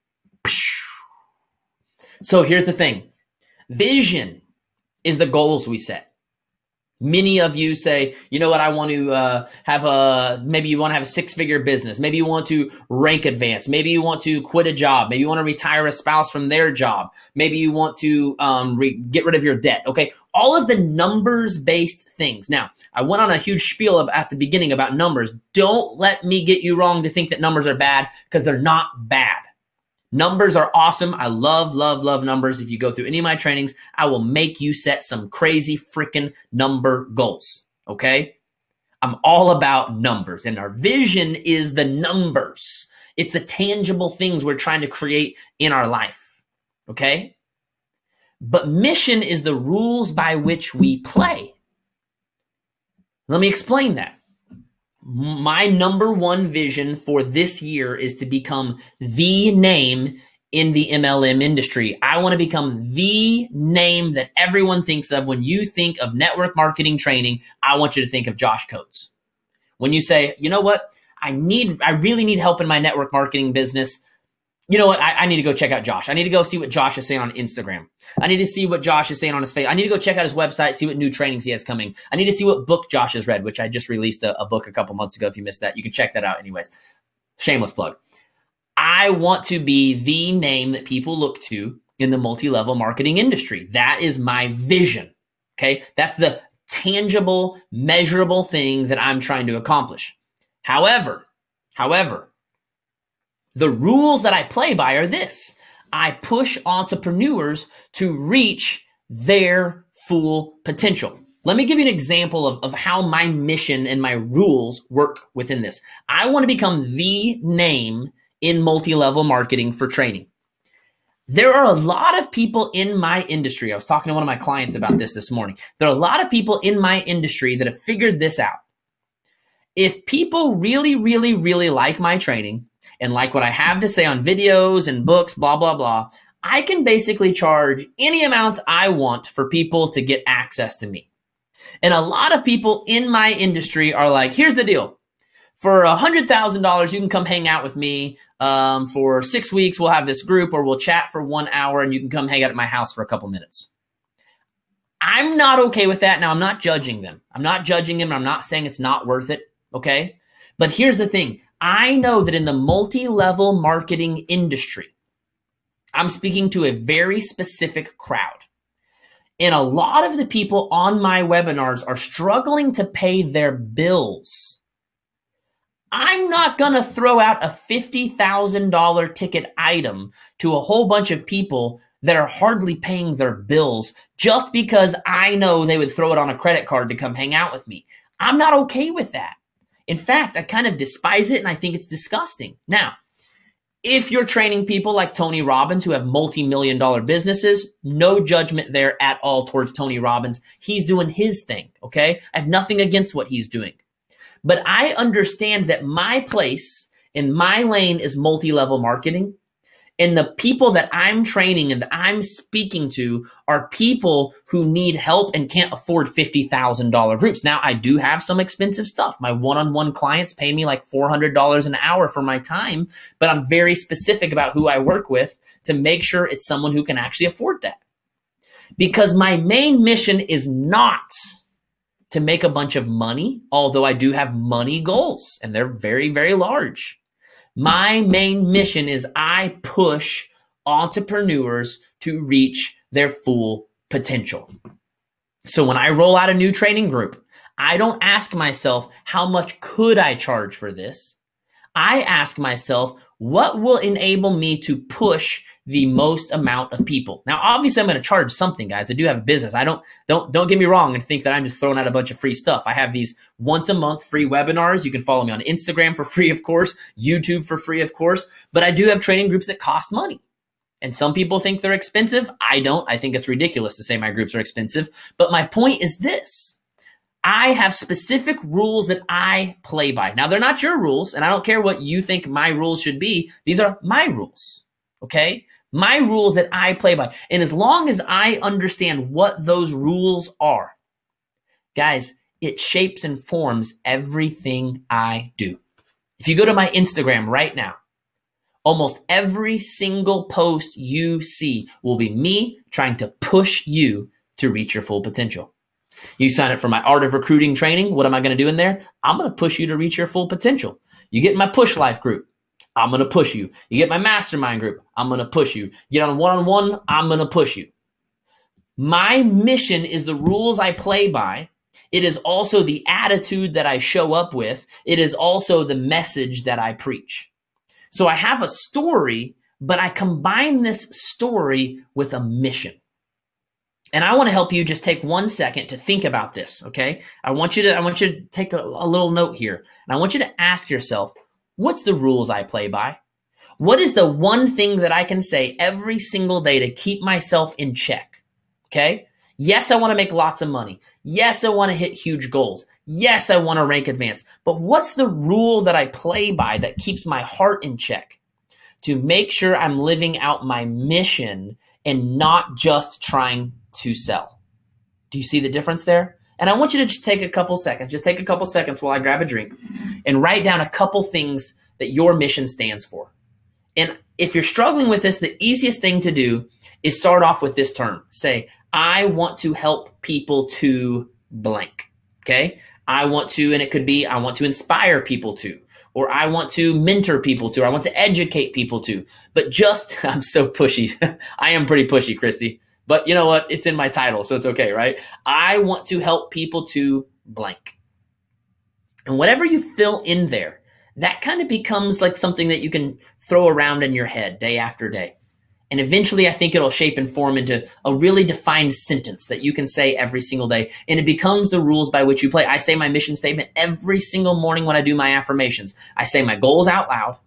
So here's the thing. Vision is the goals we set. Many of you say, you know what, I want to maybe you want to have a six-figure business. Maybe you want to rank advance. Maybe you want to quit a job. Maybe you want to retire a spouse from their job. Maybe you want to get rid of your debt. Okay, all of the numbers-based things. Now, I went on a huge spiel at the beginning about numbers. Don't let me get you wrong to think that numbers are bad, because they're not bad. Numbers are awesome. I love numbers. If you go through any of my trainings, I will make you set some crazy freaking number goals, okay? I'm all about numbers, and our vision is the numbers. It's the tangible things we're trying to create in our life, okay? But mission is the rules by which we play. Let me explain that. My number one vision for this year is to become the name in the MLM industry. I want to become the name that everyone thinks of. When you think of network marketing training, I want you to think of Josh Coates. When you say, you know what, I really need help in my network marketing business. You know what? I need to go check out Josh. I need to go see what Josh is saying on Instagram. I need to see what Josh is saying on his face. I need to go check out his website, see what new trainings he has coming. I need to see what book Josh has read, which I just released a book a couple months ago. If you missed that, you can check that out anyways. Shameless plug. I want to be the name that people look to in the multi-level marketing industry. That is my vision. Okay. That's the tangible, measurable thing that I'm trying to accomplish. However, the rules that I play by are this. I push entrepreneurs to reach their full potential. Let me give you an example of how my mission and my rules work within this. I want to become the name in multi-level marketing for training. There are a lot of people in my industry. I was talking to one of my clients about this morning. There are a lot of people in my industry that have figured this out. If people really, really, really like my training and like what I have to say on videos and books, blah, blah, blah, I can basically charge any amount I want for people to get access to me. And a lot of people in my industry are like, here's the deal. For $100,000, you can come hang out with me. For 6 weeks, we'll have this group, or we'll chat for 1 hour, and you can come hang out at my house for a couple minutes. I'm not okay with that. Now, I'm not judging them. I'm not saying it's not worth it, okay? But here's the thing. I know that in the multi-level marketing industry, I'm speaking to a very specific crowd. And a lot of the people on my webinars are struggling to pay their bills. I'm not going to throw out a $50,000 ticket item to a whole bunch of people that are hardly paying their bills just because I know they would throw it on a credit card to come hang out with me. I'm not okay with that. In fact, I kind of despise it, and I think it's disgusting. Now, if you're training people like Tony Robbins who have multi-million-dollar businesses, no judgment there at all towards Tony Robbins. He's doing his thing, okay? I have nothing against what he's doing. But I understand that my place in my lane is multi-level marketing. And the people that I'm training and that I'm speaking to are people who need help and can't afford $50,000 groups. Now, I do have some expensive stuff. My one-on-one clients pay me like $400 an hour for my time, but I'm very specific about who I work with to make sure it's someone who can actually afford that. Because my main mission is not to make a bunch of money, although I do have money goals and they're very, very large. My main mission is I push entrepreneurs to reach their full potential. So when I roll out a new training group, I don't ask myself, how much could I charge for this? I ask myself, what will enable me to push the most amount of people? Now, obviously, I'm going to charge something, guys. I do have a business. Don't get me wrong and think that I'm just throwing out a bunch of free stuff. I have these once a month free webinars. You can follow me on Instagram for free, of course, YouTube for free, of course. But I do have training groups that cost money. And some people think they're expensive. I don't. I think it's ridiculous to say my groups are expensive. But my point is this. I have specific rules that I play by. Now, they're not your rules, and I don't care what you think my rules should be. These are my rules, okay? My rules that I play by. And as long as I understand what those rules are, guys, it shapes and forms everything I do. If you go to my Instagram right now, almost every single post you see will be me trying to push you to reach your full potential. You sign up for my Art of Recruiting training. What am I going to do in there? I'm going to push you to reach your full potential. You get in my Push Life group. I'm going to push you. You get my mastermind group. I'm going to push you. Get on one-on-one. I'm going to push you. My mission is the rules I play by. It is also the attitude that I show up with. It is also the message that I preach. So I have a story, but I combine this story with a mission. And I want to help you just take 1 second to think about this, okay? I want you to take a little note here. And I want you to ask yourself, what's the rules I play by? What is the one thing that I can say every single day to keep myself in check, okay? Yes, I want to make lots of money. Yes, I want to hit huge goals. Yes, I want to rank advanced. But what's the rule that I play by that keeps my heart in check to make sure I'm living out my mission and not just trying to sell? Do you see the difference there? And I want you to just take a couple seconds. Just take a couple seconds while I grab a drink and write down a couple things that your mission stands for. And if you're struggling with this, the easiest thing to do is start off with this term. Say, I want to help people to blank. Okay? I want to, and it could be, I want to inspire people to, or I want to mentor people to, or I want to educate people to. But just, I'm so pushy. I am pretty pushy, Christy. But you know what? It's in my title, so it's okay, right? I want to help people to blank. And whatever you fill in there, that kind of becomes like something that you can throw around in your head day after day. And eventually, I think it'll shape and form into a really defined sentence that you can say every single day. And it becomes the rules by which you play. I say my mission statement every single morning when I do my affirmations. I say my goals out loud.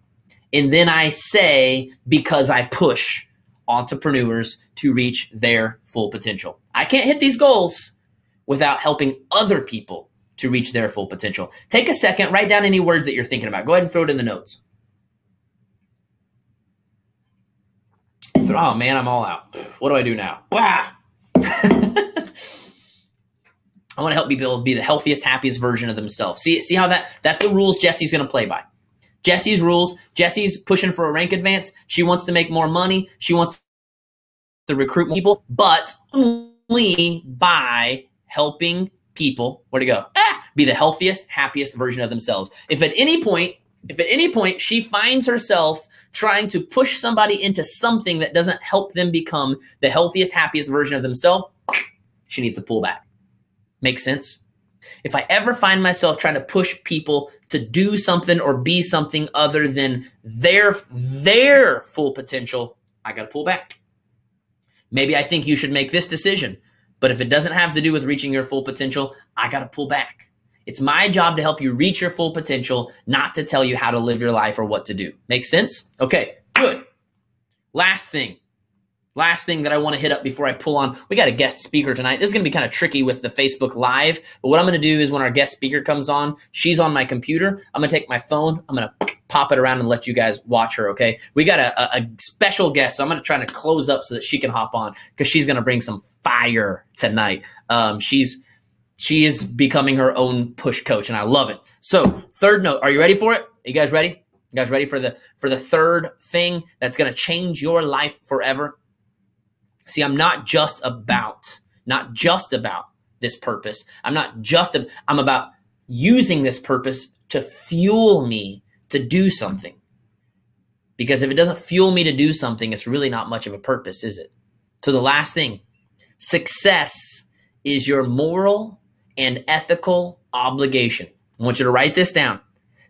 And then I say, because I push entrepreneurs to reach their full potential. I can't hit these goals without helping other people to reach their full potential. Take a second, write down any words that you're thinking about. Go ahead and throw it in the notes. Oh man, I'm all out. What do I do now? I want to help people be the healthiest, happiest version of themselves. See how that's the rules Jesse's going to play by. Jesse's rules. Jesse's pushing for a rank advance. She wants to make more money. She wants to recruit people, but only by helping people, where to go? Be the healthiest, happiest version of themselves. If at any point she finds herself trying to push somebody into something that doesn't help them become the healthiest, happiest version of themselves, she needs to pull back. Make sense? If I ever find myself trying to push people to do something or be something other than their full potential, I got to pull back. Maybe I think you should make this decision, but if it doesn't have to do with reaching your full potential, I got to pull back. It's my job to help you reach your full potential, not to tell you how to live your life or what to do. Make sense? Okay, good. Last thing that I want to hit up before I pull on. We got a guest speaker tonight. This is going to be kind of tricky with the Facebook Live, but what I'm going to do is when our guest speaker comes on, she's on my computer. I'm going to take my phone. I'm going to pop it around and let you guys watch her, okay? We got a special guest, so I'm going to try to close up so that she can hop on because she's going to bring some fire tonight. She is becoming her own push coach, and I love it. So, third note. Are you ready for it? Are you guys ready? You guys ready for the third thing that's going to change your life forever? See, I'm not just about this purpose. I'm about using this purpose to fuel me to do something. Because if it doesn't fuel me to do something, it's really not much of a purpose, is it? So the last thing, success is your moral and ethical obligation. I want you to write this down.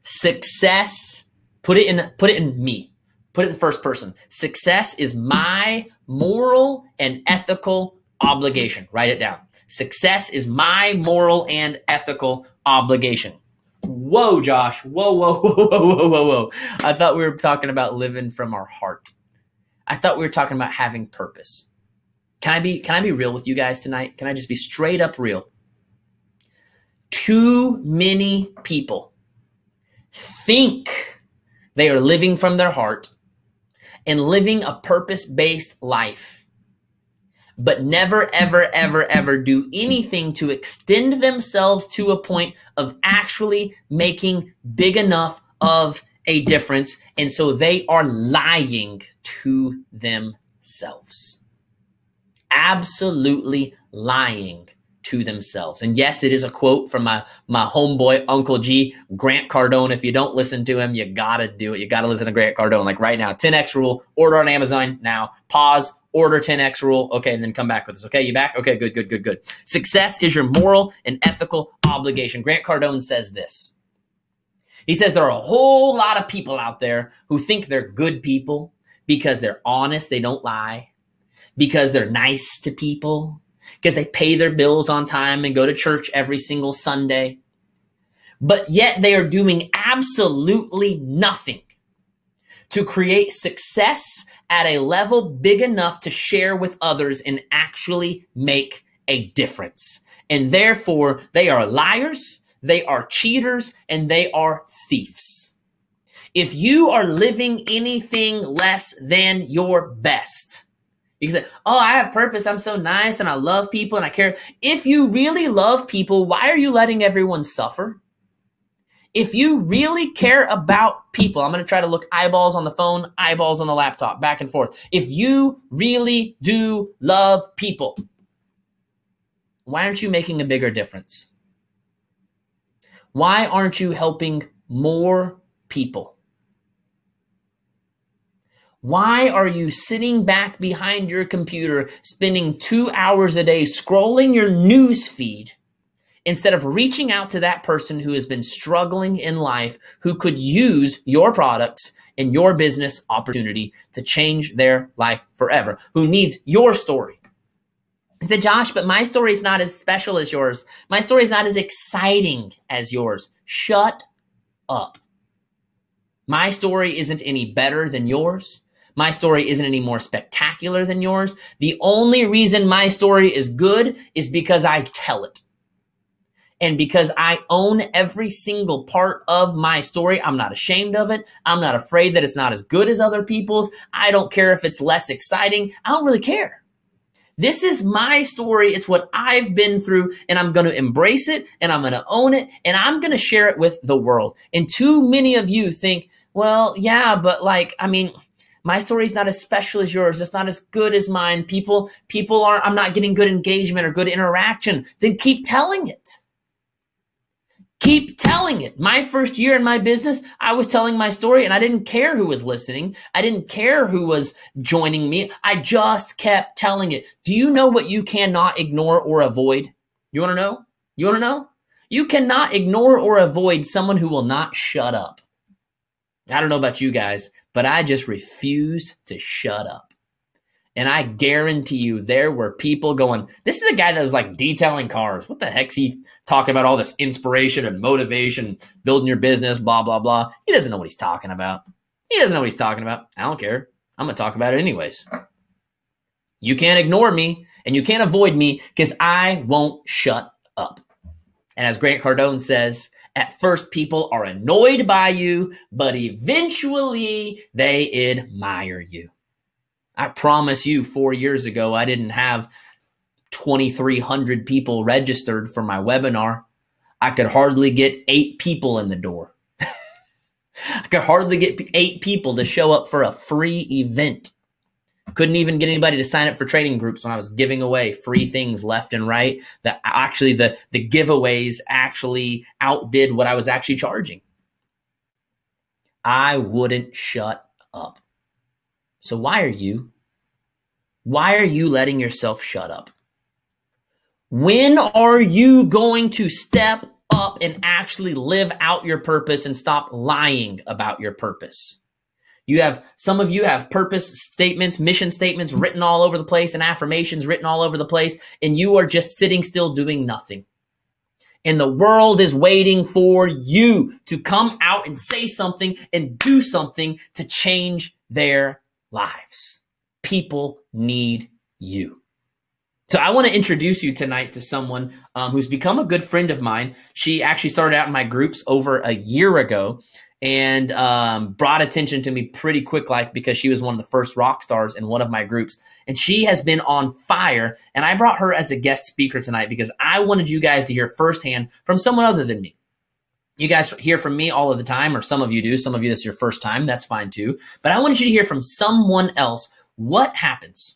Success, put it in me. Put it in first person. Success is my moral and ethical obligation. Write it down. Success is my moral and ethical obligation. Whoa, Josh. Whoa. I thought we were talking about living from our heart. I thought we were talking about having purpose. Can I be real with you guys tonight? Can I just be straight up real? Too many people think they are living from their heart and living a purpose-based life, but never, ever do anything to extend themselves to a point of actually making big enough of a difference. And so they are lying to themselves. Absolutely lying to themselves. And yes, it is a quote from my homeboy, Uncle G, Grant Cardone. If you don't listen to him, you gotta do it. You gotta listen to Grant Cardone. Like right now, 10X rule, order on Amazon now, pause, order 10X rule. Okay, and then come back with us. Okay, you back? Okay, good. Success is your moral and ethical obligation. Grant Cardone says this. He says there are a whole lot of people out there who think they're good people because they're honest, they don't lie, because they're nice to people, because they pay their bills on time and go to church every single Sunday. But yet they are doing absolutely nothing to create success at a level big enough to share with others and actually make a difference. And therefore, they are liars, they are cheaters, and they are thieves. If you are living anything less than your best, you can say, oh, I have purpose. I'm so nice and I love people and I care. If you really love people, why are you letting everyone suffer? If you really care about people, I'm going to try to look eyeballs on the phone, eyeballs on the laptop, back and forth. If you really do love people, why aren't you making a bigger difference? Why aren't you helping more people? Why are you sitting back behind your computer, spending 2 hours a day scrolling your news feed instead of reaching out to that person who has been struggling in life, who could use your products and your business opportunity to change their life forever, who needs your story? I said, Josh, but my story is not as special as yours. My story is not as exciting as yours. Shut up. My story isn't any better than yours. My story isn't any more spectacular than yours. The only reason my story is good is because I tell it. And because I own every single part of my story. I'm not ashamed of it. I'm not afraid that it's not as good as other people's. I don't care if it's less exciting. I don't really care. This is my story. It's what I've been through, and I'm going to embrace it, and I'm going to own it, and I'm going to share it with the world. And too many of you think, well, yeah, but my story is not as special as yours. It's not as good as mine. I'm not getting good engagement or good interaction. Then keep telling it. Keep telling it. My first year in my business, I was telling my story and I didn't care who was listening. I didn't care who was joining me. I just kept telling it. Do you know what you cannot ignore or avoid? You want to know? You want to know? You cannot ignore or avoid someone who will not shut up. I don't know about you guys, but I just refuse to shut up. And I guarantee you there were people going, this is the guy that was like detailing cars. What the heck's he talking about all this inspiration and motivation, building your business, blah, blah, blah. He doesn't know what he's talking about. He doesn't know what he's talking about. I don't care. I'm going to talk about it anyways. You can't ignore me and you can't avoid me because I won't shut up. And as Grant Cardone says, at first people are annoyed by you, but eventually they admire you. I promise you 4 years ago, I didn't have 2,300 people registered for my webinar. I could hardly get 8 people in the door. I could hardly get 8 people to show up for a free event. Couldn't even get anybody to sign up for trading groups when I was giving away free things left and right. That actually the giveaways actually outdid what I was actually charging. I wouldn't shut up. So why are you? Why are you letting yourself shut up? When are you going to step up and actually live out your purpose and stop lying about your purpose? Some of you have purpose statements, mission statements written all over the place and affirmations written all over the place, and you are just sitting still doing nothing. And the world is waiting for you to come out and say something and do something to change their lives. People need you. So I want to introduce you tonight to someone who's become a good friend of mine. She actually started out in my groups over a year ago and brought attention to me pretty quick, like because she was one of the first rock stars in one of my groups. And she has been on fire. And I brought her as a guest speaker tonight because I wanted you guys to hear firsthand from someone other than me. You guys hear from me all of the time, or some of you do. Some of you, this is your first time. That's fine too. But I wanted you to hear from someone else what happens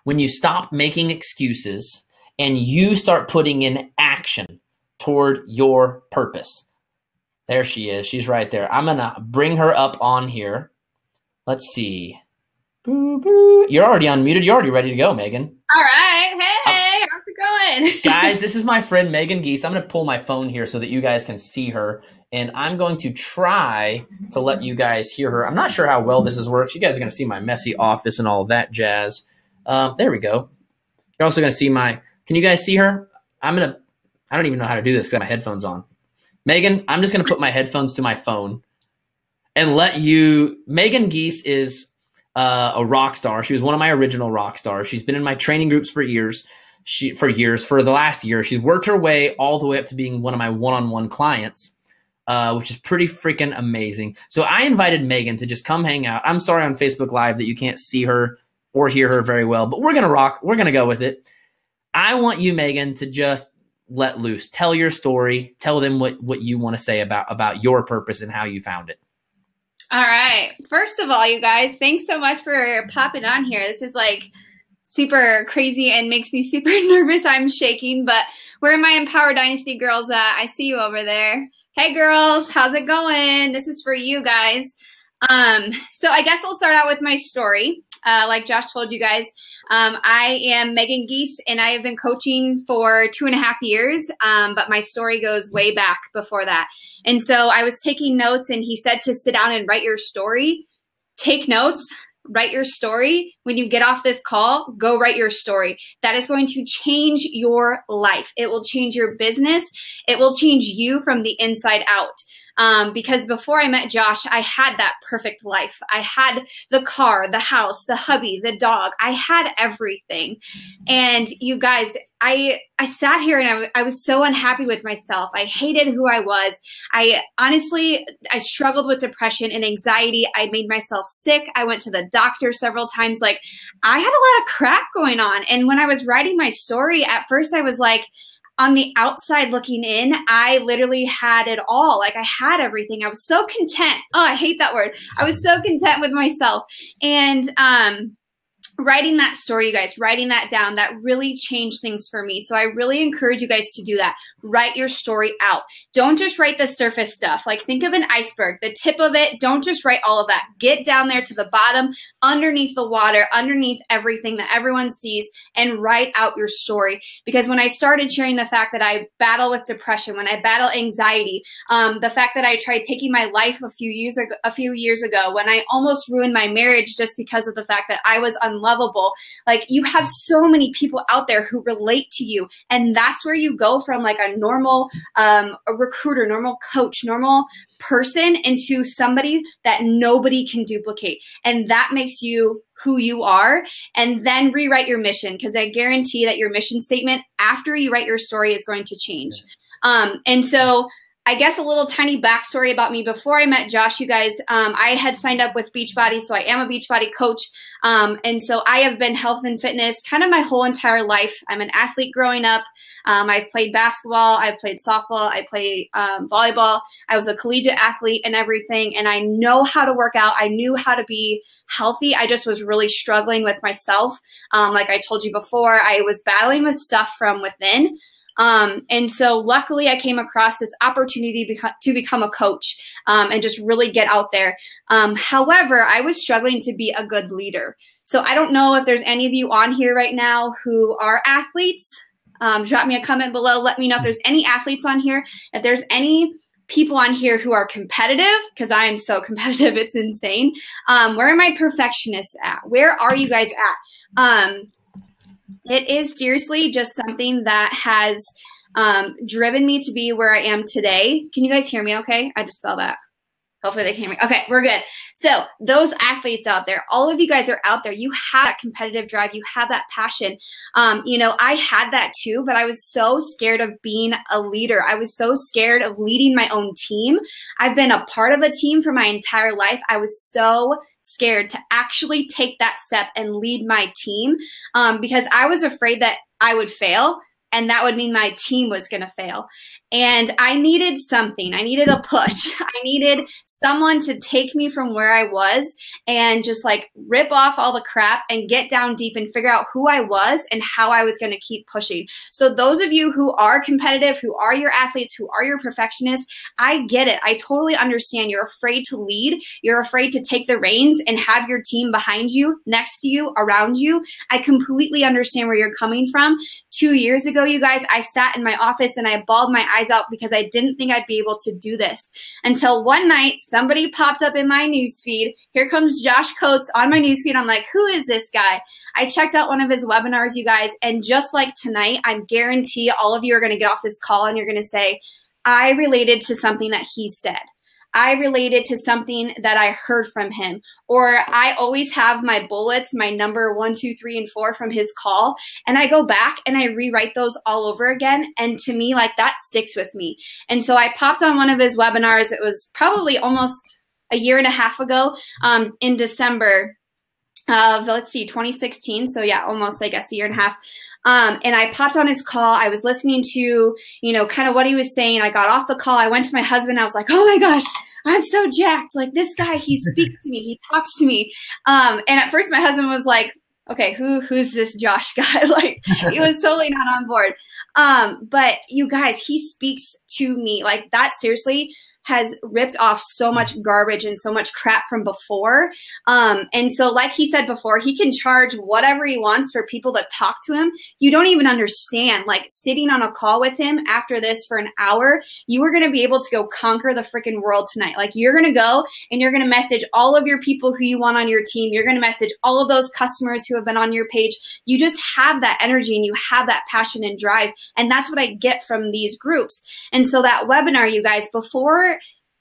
when you stop making excuses and you start putting in action toward your purpose. There she is. She's right there. I'm going to bring her up on here. Let's see. Boo, boo. You're already unmuted. You're already ready to go, Megan. All right. Hey, how's it going? Guys, this is my friend Megan Geese. I'm going to pull my phone here so that you guys can see her. And I'm going to try to let you guys hear her. I'm not sure how well this works. You guys are going to see my messy office and all of that jazz. There we go. You're also going to see can you guys see her? I don't even know how to do this because I have my headphones on. Megan, I'm just going to put my headphones to my phone and Megan Geese is a rock star. She was one of my original rock stars. She's been in my training groups for years. For the last year, she's worked her way all the way up to being one of my one-on-one clients, which is pretty freaking amazing. So I invited Megan to just come hang out. I'm sorry on Facebook Live that you can't see her or hear her very well, but we're going to rock. We're going to go with it. I want you, Megan, to just let loose. Tell your story. Tell them what you want to say about your purpose and how you found it. All right. First of all, you guys, thanks so much for popping on here. This is like super crazy and makes me super nervous. I'm shaking, but where are my Empower Dynasty girls at? I see you over there. Hey girls, how's it going? This is for you guys. So I guess I'll start out with my story. Like Josh told you guys, I am Megan Geese, and I have been coaching for 2.5 years, but my story goes way back before that. And so I was taking notes, and he said to sit down and write your story. Take notes, write your story. When you get off this call, go write your story. That is going to change your life. It will change your business. It will change you from the inside out. Because before I met Josh, I had that perfect life. I had the car, the house, the hubby, the dog. I had everything. And you guys, I sat here and I was so unhappy with myself. I hated who I was. I struggled with depression and anxiety. I made myself sick. I went to the doctor several times. Like, I had a lot of crap going on. And when I was writing my story, at first I was like, on the outside looking in, I literally had it all. Like, I had everything. I was so content. Oh, I hate that word. I was so content with myself. And writing that story, you guys, writing that down, that really changed things for me. So I really encourage you guys to do that. Write your story out. Don't just write the surface stuff. Like, think of an iceberg, the tip of it. Don't just write all of that. Get down there to the bottom, underneath the water, underneath everything that everyone sees, and write out your story. Because when I started sharing the fact that I battle with depression, when I battle anxiety, the fact that I tried taking my life a few years ago, when I almost ruined my marriage just because of the fact that I was unlovable. Like, you have so many people out there who relate to you, and that's where you go from like a normal a recruiter, normal coach, normal person into somebody that nobody can duplicate, and that makes you who you are. And then rewrite your mission, because I guarantee that your mission statement after you write your story is going to change. And so I guess a little tiny backstory about me. Before I met Josh, you guys, I had signed up with Beachbody, so I am a Beachbody coach. And so I have been health and fitness kind of my whole entire life. I'm an athlete growing up. I've played basketball. I've played softball. I played volleyball. I was a collegiate athlete and everything. And I know how to work out. I knew how to be healthy. I just was really struggling with myself. Like I told you before, I was battling with stuff from within. And so luckily I came across this opportunity to become a coach, and just really get out there. However, I was struggling to be a good leader. So I don't know if there's any of you on here right now who are athletes. Drop me a comment below. Let me know if there's any athletes on here. If there's any people on here who are competitive, because I am so competitive, it's insane. Where are my perfectionists at? Where are you guys at? It is seriously just something that has driven me to be where I am today. Can you guys hear me okay? I just saw that. Hopefully they can hear me. Okay, we're good. So those athletes out there, all of you guys are out there. You have that competitive drive. You have that passion. You know, I had that too, but I was so scared of being a leader. I was so scared of leading my own team. I've been a part of a team for my entire life. I was so scared to actually take that step and lead my team, because I was afraid that I would fail and that would mean my team was going to fail. And I needed something. I needed a push. I needed someone to take me from where I was and just like rip off all the crap and get down deep and figure out who I was and how I was going to keep pushing. So those of you who are competitive, who are your athletes, who are your perfectionists, I get it. I totally understand. You're afraid to lead. You're afraid to take the reins and have your team behind you, next to you, around you. I completely understand where you're coming from. 2 years ago, you guys, I sat in my office and I bawled my eyes out because I didn't think I'd be able to do this until one night somebody popped up in my newsfeed. Here comes Josh Coates on my newsfeed. I'm like, who is this guy? I checked out one of his webinars, you guys, and just like tonight, I guarantee all of you are going to get off this call and you're going to say, I related to something that he said. I related to something that I heard from him, or I always have my bullets, my number 1, 2, 3, and 4 from his call. And I go back and I rewrite those all over again. And to me, like that sticks with me. And so I popped on one of his webinars. It was probably almost a year and a half ago, in December of, 2016. So yeah, almost, I guess, a year and a half. And I popped on his call. I was listening to, kind of what he was saying. I got off the call. I went to my husband. I was like, oh my gosh, I'm so jacked. Like this guy, he speaks to me. He talks to me. And at first my husband was like, okay, who's this Josh guy? Like he was totally not on board. But you guys, he speaks to me like that. Seriously, has ripped off so much garbage and so much crap from before. And so like he said before, he can charge whatever he wants for people to talk to him. You don't even understand, like sitting on a call with him after this for an hour, you are going to be able to go conquer the freaking world tonight. Like you're going to go and you're going to message all of your people who you want on your team. You're going to message all of those customers who have been on your page. You just have that energy and you have that passion and drive. And that's what I get from these groups. And so that webinar, you guys, before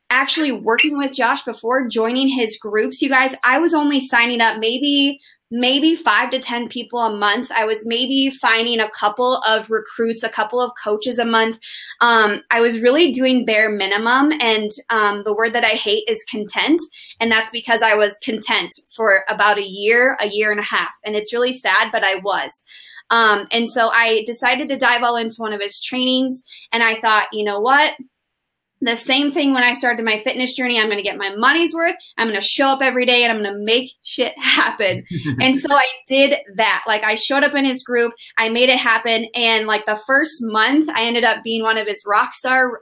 actually working with Josh, before joining his groups, you guys, I was only signing up maybe 5 to 10 people a month. I was maybe finding a couple of recruits, a couple of coaches a month. I was really doing bare minimum. And the word that I hate is content. And that's because I was content for about a year and a half. And it's really sad, but I was. And so I decided to dive all into one of his trainings. And I thought, you know what? The same thing when I started my fitness journey. I'm going to get my money's worth. I'm going to show up every day and I'm going to make shit happen. And so I did that. Like I showed up in his group. I made it happen. And like the first month, I ended up being one of his rock star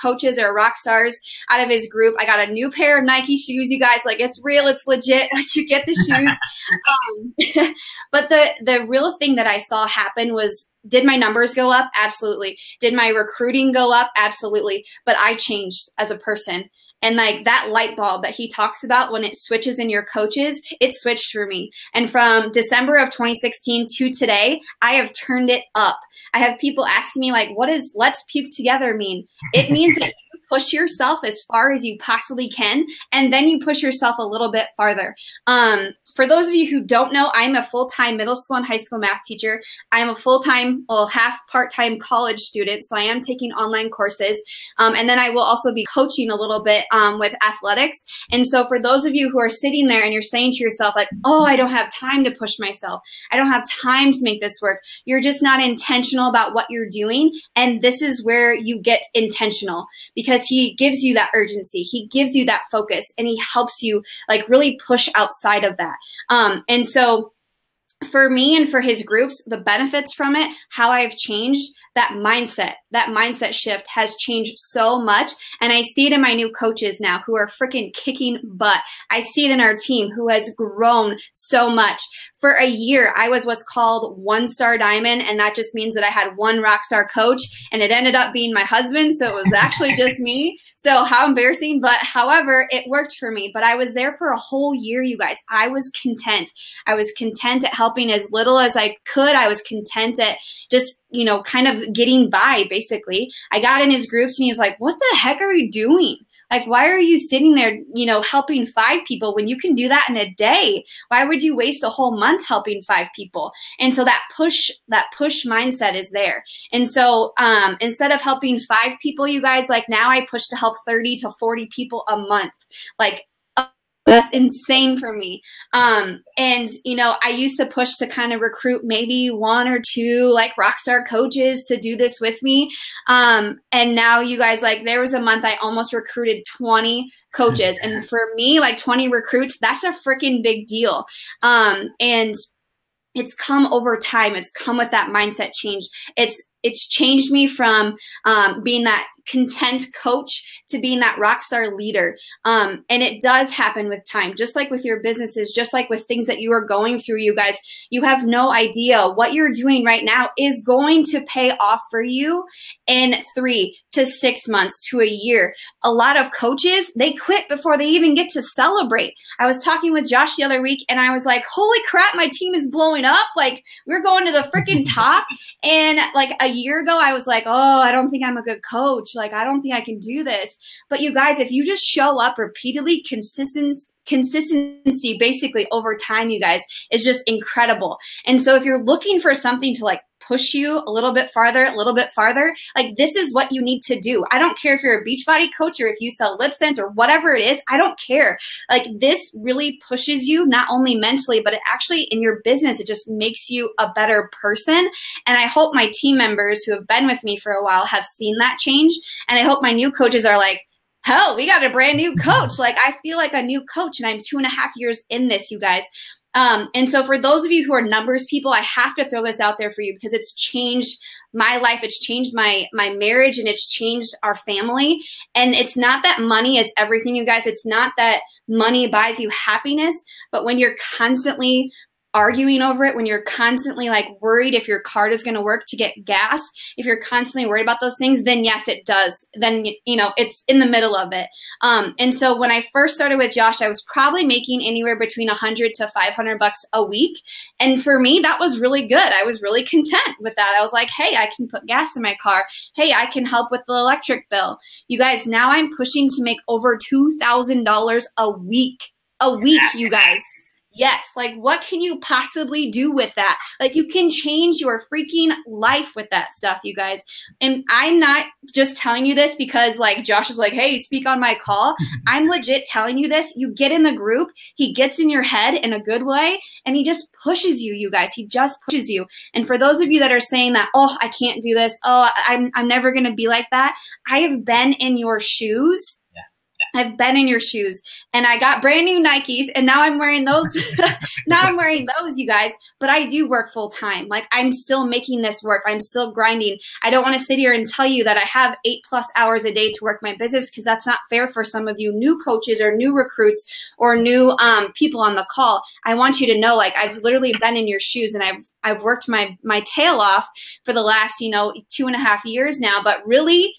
coaches or rock stars out of his group. I got a new pair of Nike shoes, you guys. Like it's real. It's legit. You get the shoes. But the real thing that I saw happen was, did my numbers go up? Absolutely. Did my recruiting go up? Absolutely. But I changed as a person. And like that light bulb that he talks about when it switches in your coaches, it switched for me. And from December of 2016 to today, I have turned it up. I have people asking me like, what does let's puke together mean? It means that you push yourself as far as you possibly can, and then you push yourself a little bit farther. For those of you who don't know, I'm a full-time middle school and high school math teacher. I'm a full-time, well, half part-time college student, so I am taking online courses. And then I will also be coaching a little bit with athletics. And so for those of you who are sitting there and you're saying to yourself, like, oh, I don't have time to push myself. I don't have time to make this work. You're just not intentional about what you're doing. And this is where you get intentional, because he gives you that urgency. He gives you that focus, and he helps you like really push outside of that. And so for me and for his groups, the benefits from it, how I've changed, that mindset shift has changed so much. And I see it in my new coaches now who are freaking kicking butt. I see it in our team who has grown so much. For a year, I was what's called 1-star diamond. And that just means that I had one rock star coach, and it ended up being my husband. So it was actually just me. So how embarrassing, but however, it worked for me. But I was there for a whole year, you guys. I was content. I was content at helping as little as I could. I was content at just, you know, kind of getting by, basically. I got in his groups and he's like, what the heck are you doing? Like, why are you sitting there, you know, helping 5 people when you can do that in a day? Why would you waste a whole month helping 5 people? And so that push mindset is there. And so instead of helping 5 people, you guys, like now I push to help 30 to 40 people a month. Like, that's insane for me. And, you know, I used to push to kind of recruit maybe 1 or 2 like rockstar coaches to do this with me. And now you guys, like there was a month I almost recruited 20 coaches. And for me, like 20 recruits, that's a freaking big deal. And it's come over time. It's come with that mindset change. It's changed me from being that content coach to being that rock star leader. And it does happen with time, just like with your businesses, just like with things that you are going through, you guys. You have no idea what you're doing right now is going to pay off for you in 3 to 6 months to a year. A lot of coaches, they quit before they even get to celebrate. I was talking with Josh the other week and I was like, holy crap, my team is blowing up. Like we're going to the freaking top. And like a year ago, I was like, oh, I don't think I'm a good coach. Like, I don't think I can do this. But you guys, if you just show up repeatedly, consistency basically over time, you guys, is just incredible. And so if you're looking for something to like push you a little bit farther, like this is what you need to do. I don't care if you're a Beachbody coach or if you sell lip sense or whatever it is. I don't care. Like this really pushes you not only mentally, but it actually in your business, it just makes you a better person. And I hope my team members who have been with me for a while have seen that change. And I hope my new coaches are like, hell, we got a brand new coach. Like I feel like a new coach and I'm 2.5 years in this, you guys. And so for those of you who are numbers people, I have to throw this out there for you because it's changed my life. It's changed my marriage and it's changed our family. And it's not that money is everything, you guys. It's not that money buys you happiness, but when you're constantly arguing over it, when you're constantly like worried if your card is going to work to get gas, if you're constantly worried about those things, then yes, it does. Then, you know, it's in the middle of it. And so when I first started with Josh, I was probably making anywhere between $100 to $500 a week. And for me, that was really good. I was really content with that. I was like, hey, I can put gas in my car. Hey, I can help with the electric bill. You guys, now I'm pushing to make over $2,000 a week. Yes. You guys. Yes. Like what can you possibly do with that? Like you can change your freaking life with that stuff, you guys. And I'm not just telling you this because like Josh is like, hey, speak on my call. I'm legit telling you this. You get in the group, he gets in your head in a good way and he just pushes you, you guys. He just pushes you. And for those of you that are saying that, oh, I can't do this. Oh, I'm never going to be like that. I have been in your shoes. I've been in your shoes and I got brand new Nikes and now I'm wearing those. Now I'm wearing those, you guys, but I do work full time. Like I'm still making this work. I'm still grinding. I don't want to sit here and tell you that I have 8+ hours a day to work my business because that's not fair for some of you new coaches or new recruits or new people on the call. I want you to know, like I've literally been in your shoes and I've worked my tail off for the last, 2.5 years now, but really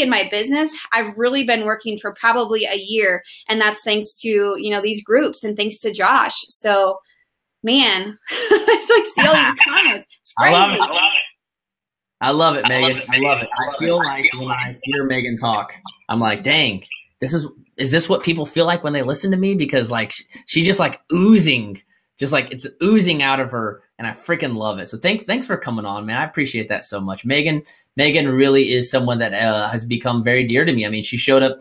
in my business, I've really been working for probably a year. And that's thanks to, these groups and thanks to Josh. So, man, it's like see all these comments. It's crazy. I love it. I love it, Megan. I love it. I feel like when I hear Megan talk, I'm like, dang, is this what people feel like when they listen to me? Because like she just like oozing, just like it's oozing out of her, and I freaking love it. So thanks for coming on, man. I appreciate that so much. Megan really is someone that has become very dear to me. I mean, she showed up,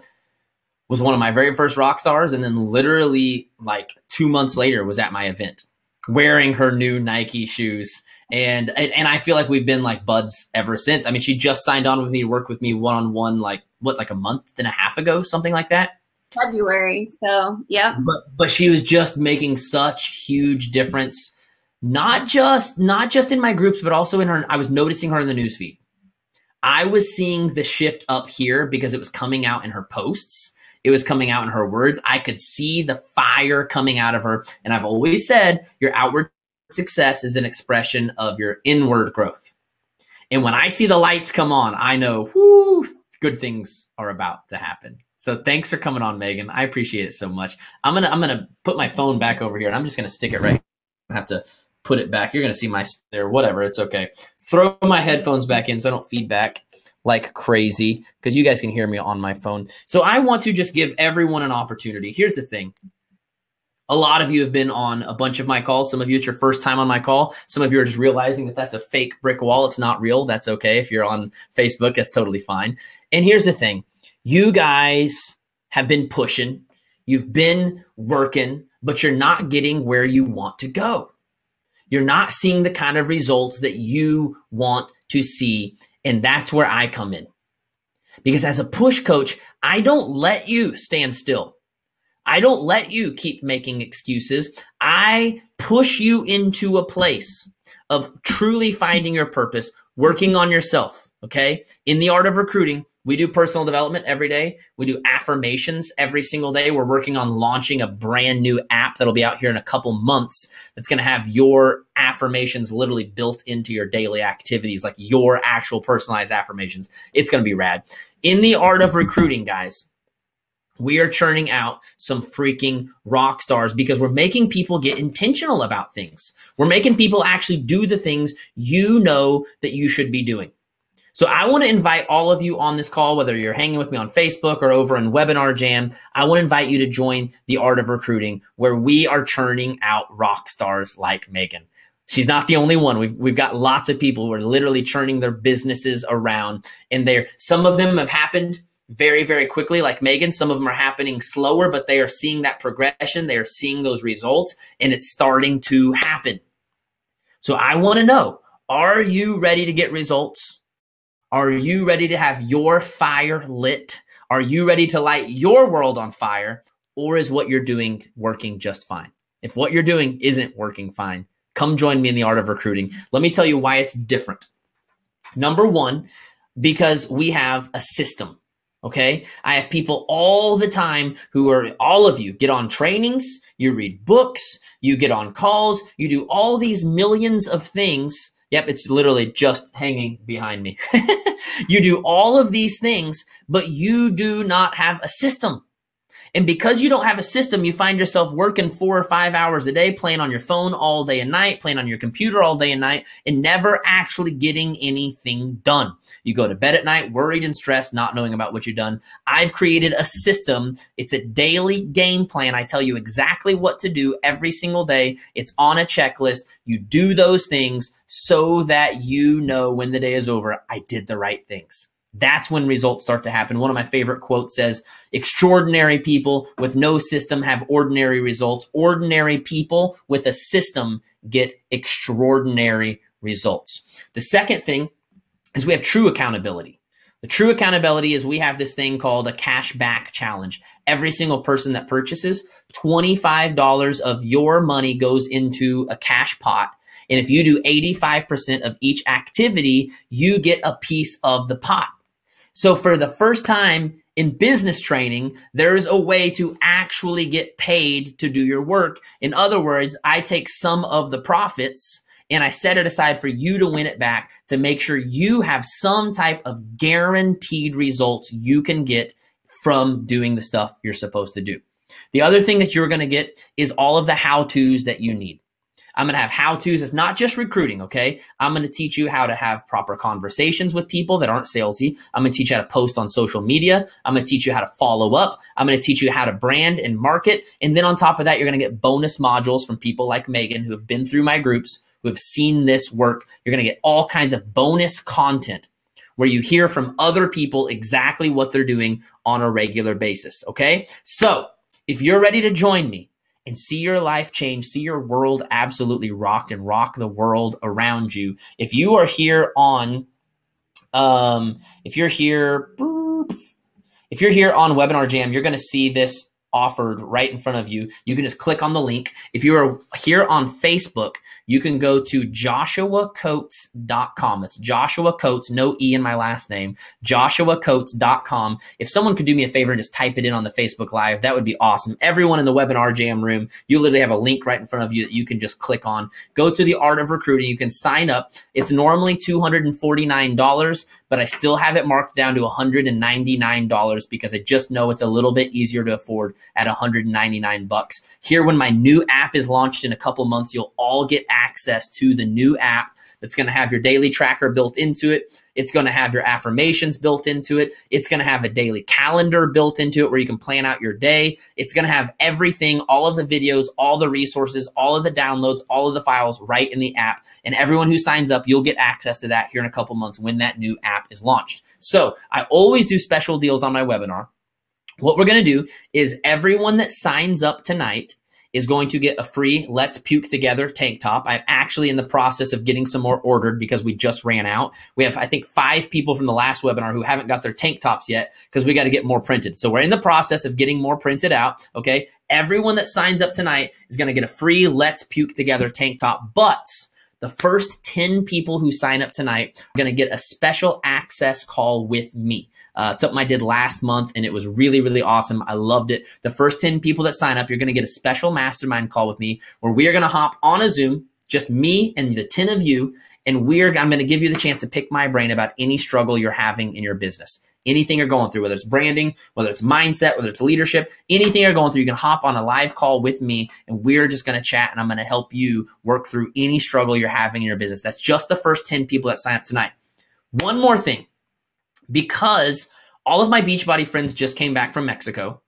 was one of my very first rock stars, and then literally like 2 months later was at my event wearing her new Nike shoes. And I feel like we've been like buds ever since. I mean, she just signed on with me, worked with me one-on-one, like a month and a half ago, something like that. February. So yeah. But she was just making such huge difference, not just in my groups, but also in her. I was noticing her in the newsfeed. I was seeing the shift up here because it was coming out in her posts. It was coming out in her words. I could see the fire coming out of her. And I've always said your outward success is an expression of your inward growth. And when I see the lights come on, I know, whoo, good things are about to happen. So thanks for coming on, Megan. I appreciate it so much. I'm gonna put my phone back over here, and I'm just gonna stick it right. I have to put it back. You're gonna see my there, whatever. It's okay. Throw my headphones back in so I don't feedback like crazy, because you guys can hear me on my phone. So I want to just give everyone an opportunity. Here's the thing. A lot of you have been on a bunch of my calls. Some of you, it's your first time on my call. Some of you are just realizing that that's a fake brick wall. It's not real. That's okay. If you're on Facebook, that's totally fine. And here's the thing. You guys have been pushing. You've been working, but you're not getting where you want to go. You're not seeing the kind of results that you want to see. And that's where I come in. Because as a push coach, I don't let you stand still. I don't let you keep making excuses. I push you into a place of truly finding your purpose, working on yourself, okay? In the art of recruiting, we do personal development every day. We do affirmations every single day. We're working on launching a brand new app that'll be out here in a couple months that's going to have your affirmations literally built into your daily activities, like your actual personalized affirmations. It's going to be rad. In the art of recruiting, guys, we are churning out some freaking rock stars because we're making people get intentional about things. We're making people actually do the things you know that you should be doing. So I want to invite all of you on this call, whether you're hanging with me on Facebook or over in Webinar Jam, I want to invite you to join the Art of Recruiting, where we are churning out rock stars like Megan. She's not the only one. We've got lots of people who are literally churning their businesses around, and some of them have happened very, very quickly, like Megan. Some of them are happening slower, but they are seeing that progression. They are seeing those results, and it's starting to happen. So I want to know, are you ready to get results? Are you ready to have your fire lit? Are you ready to light your world on fire? Or is what you're doing working just fine? If what you're doing isn't working fine, come join me in the Art of Recruiting. Let me tell you why it's different. Number one, because we have a system. Okay. I have people all the time all of you get on trainings, you read books, you get on calls, you do all these millions of things. Yep. It's literally just hanging behind me. You do all of these things, but you do not have a system. And because you don't have a system, you find yourself working 4 or 5 hours a day, playing on your phone all day and night, playing on your computer all day and night, and never actually getting anything done. You go to bed at night, worried and stressed, not knowing about what you've done. I've created a system. It's a daily game plan. I tell you exactly what to do every single day. It's on a checklist. You do those things so that you know when the day is over, I did the right things. That's when results start to happen. One of my favorite quotes says, extraordinary people with no system have ordinary results. Ordinary people with a system get extraordinary results. The second thing is we have true accountability. The true accountability is we have this thing called a cash back challenge. Every single person that purchases, $25 of your money goes into a cash pot. And if you do 85% of each activity, you get a piece of the pot. So for the first time in business training, there's a way to actually get paid to do your work. In other words, I take some of the profits and I set it aside for you to win it back, to make sure you have some type of guaranteed results you can get from doing the stuff you're supposed to do. The other thing that you're going to get is all of the how-tos that you need. I'm going to have how-tos. It's not just recruiting, okay? I'm going to teach you how to have proper conversations with people that aren't salesy. I'm going to teach you how to post on social media. I'm going to teach you how to follow up. I'm going to teach you how to brand and market. And then on top of that, you're going to get bonus modules from people like Megan who have been through my groups, who have seen this work. You're going to get all kinds of bonus content where you hear from other people exactly what they're doing on a regular basis, okay? So if you're ready to join me and see your life change, see your world absolutely rocked and rock the world around you, if you are here on, if you're here on Webinar Jam, you're going to see this offered right in front of you. You can just click on the link. If you are here on Facebook, you can go to joshuacoates.com. That's Joshua Coates, no E in my last name, joshuacoates.com. If someone could do me a favor and just type it in on the Facebook Live, that would be awesome. Everyone in the Webinar Jam room, you literally have a link right in front of you that you can just click on. Go to the Art of Recruiting. You can sign up. It's normally $249, but I still have it marked down to $199 because I just know it's a little bit easier to afford at $199. Here, when my new app is launched in a couple months, you'll all get access to the new app that's going to have your daily tracker built into it. It's going to have your affirmations built into it. It's going to have a daily calendar built into it where you can plan out your day. It's going to have everything, all of the videos, all the resources, all of the downloads, all of the files right in the app. And everyone who signs up, you'll get access to that here in a couple months when that new app is launched. So I always do special deals on my webinar. What we're going to do is everyone that signs up tonight is going to get a free Let's Puke Together tank top. I'm actually in the process of getting some more ordered because we just ran out. We have, I think, 5 people from the last webinar who haven't got their tank tops yet because we got to get more printed. So we're in the process of getting more printed out, okay? Everyone that signs up tonight is going to get a free Let's Puke Together tank top, but the first 10 people who sign up tonight are going to get a special access call with me. It's something I did last month, and it was really, really awesome. I loved it. The first 10 people that sign up, you're going to get a special mastermind call with me where we are going to hop on a Zoom, just me and the 10 of you, and I'm going to give you the chance to pick my brain about any struggle you're having in your business. Anything you're going through, whether it's branding, whether it's mindset, whether it's leadership, anything you're going through, you can hop on a live call with me and we're just going to chat and I'm going to help you work through any struggle you're having in your business. That's just the first 10 people that sign up tonight. One more thing, because all of my Beachbody friends just came back from Mexico.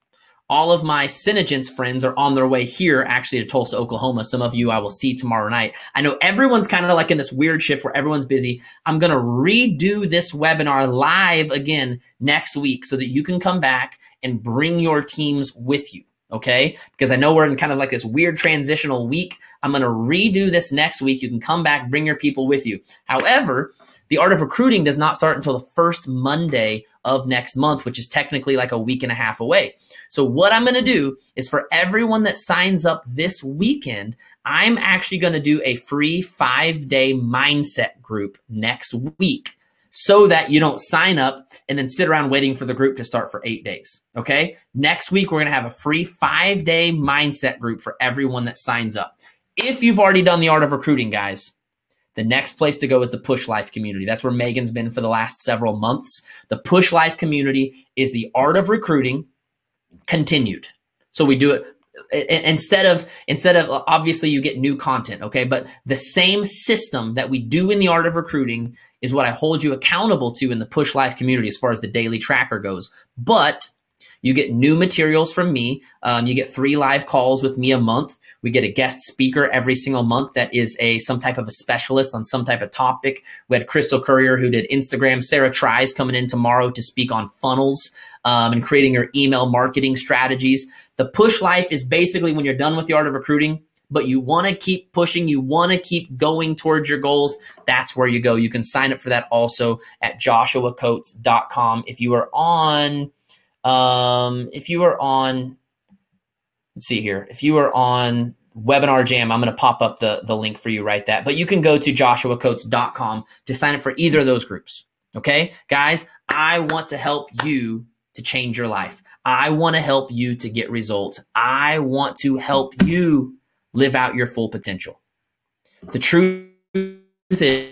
All of my Synergence friends are on their way here actually to Tulsa, Oklahoma. Some of you I will see tomorrow night. I know everyone's kind of like in this weird shift where everyone's busy. I'm going to redo this webinar live again next week so that you can come back and bring your teams with you, okay? Because I know we're in kind of like this weird transitional week. I'm going to redo this next week. You can come back, bring your people with you. However, the Art of Recruiting does not start until the first Monday of next month, which is technically like a week and a half away. So what I'm going to do is for everyone that signs up this weekend, I'm actually going to do a free 5-day mindset group next week so that you don't sign up and then sit around waiting for the group to start for 8 days. Okay. Next week, we're going to have a free 5-day mindset group for everyone that signs up. If you've already done the Art of Recruiting, guys, the next place to go is the Push Life community. That's where Megan's been for the last several months. The Push Life community is the Art of Recruiting continued. So we do it instead of obviously you get new content, okay? But the same system that we do in the Art of Recruiting is what I hold you accountable to in the Push Life community as far as the daily tracker goes. But you get new materials from me. You get 3 live calls with me a month. We get a guest speaker every single month that is some type of a specialist on some type of topic. We had Crystal Courier who did Instagram. Sarah Tries coming in tomorrow to speak on funnels and creating your email marketing strategies. The Push Life is basically when you're done with the Art of Recruiting, but you want to keep pushing, you want to keep going towards your goals, that's where you go. You can sign up for that also at joshuacoates.com. If you are on let's see here. If you are on Webinar Jam, I'm going to pop up the link for you right there. But you can go to joshuacoates.com to sign up for either of those groups. Okay, guys, I want to help you to change your life. I want to help you to get results. I want to help you live out your full potential. The truth is,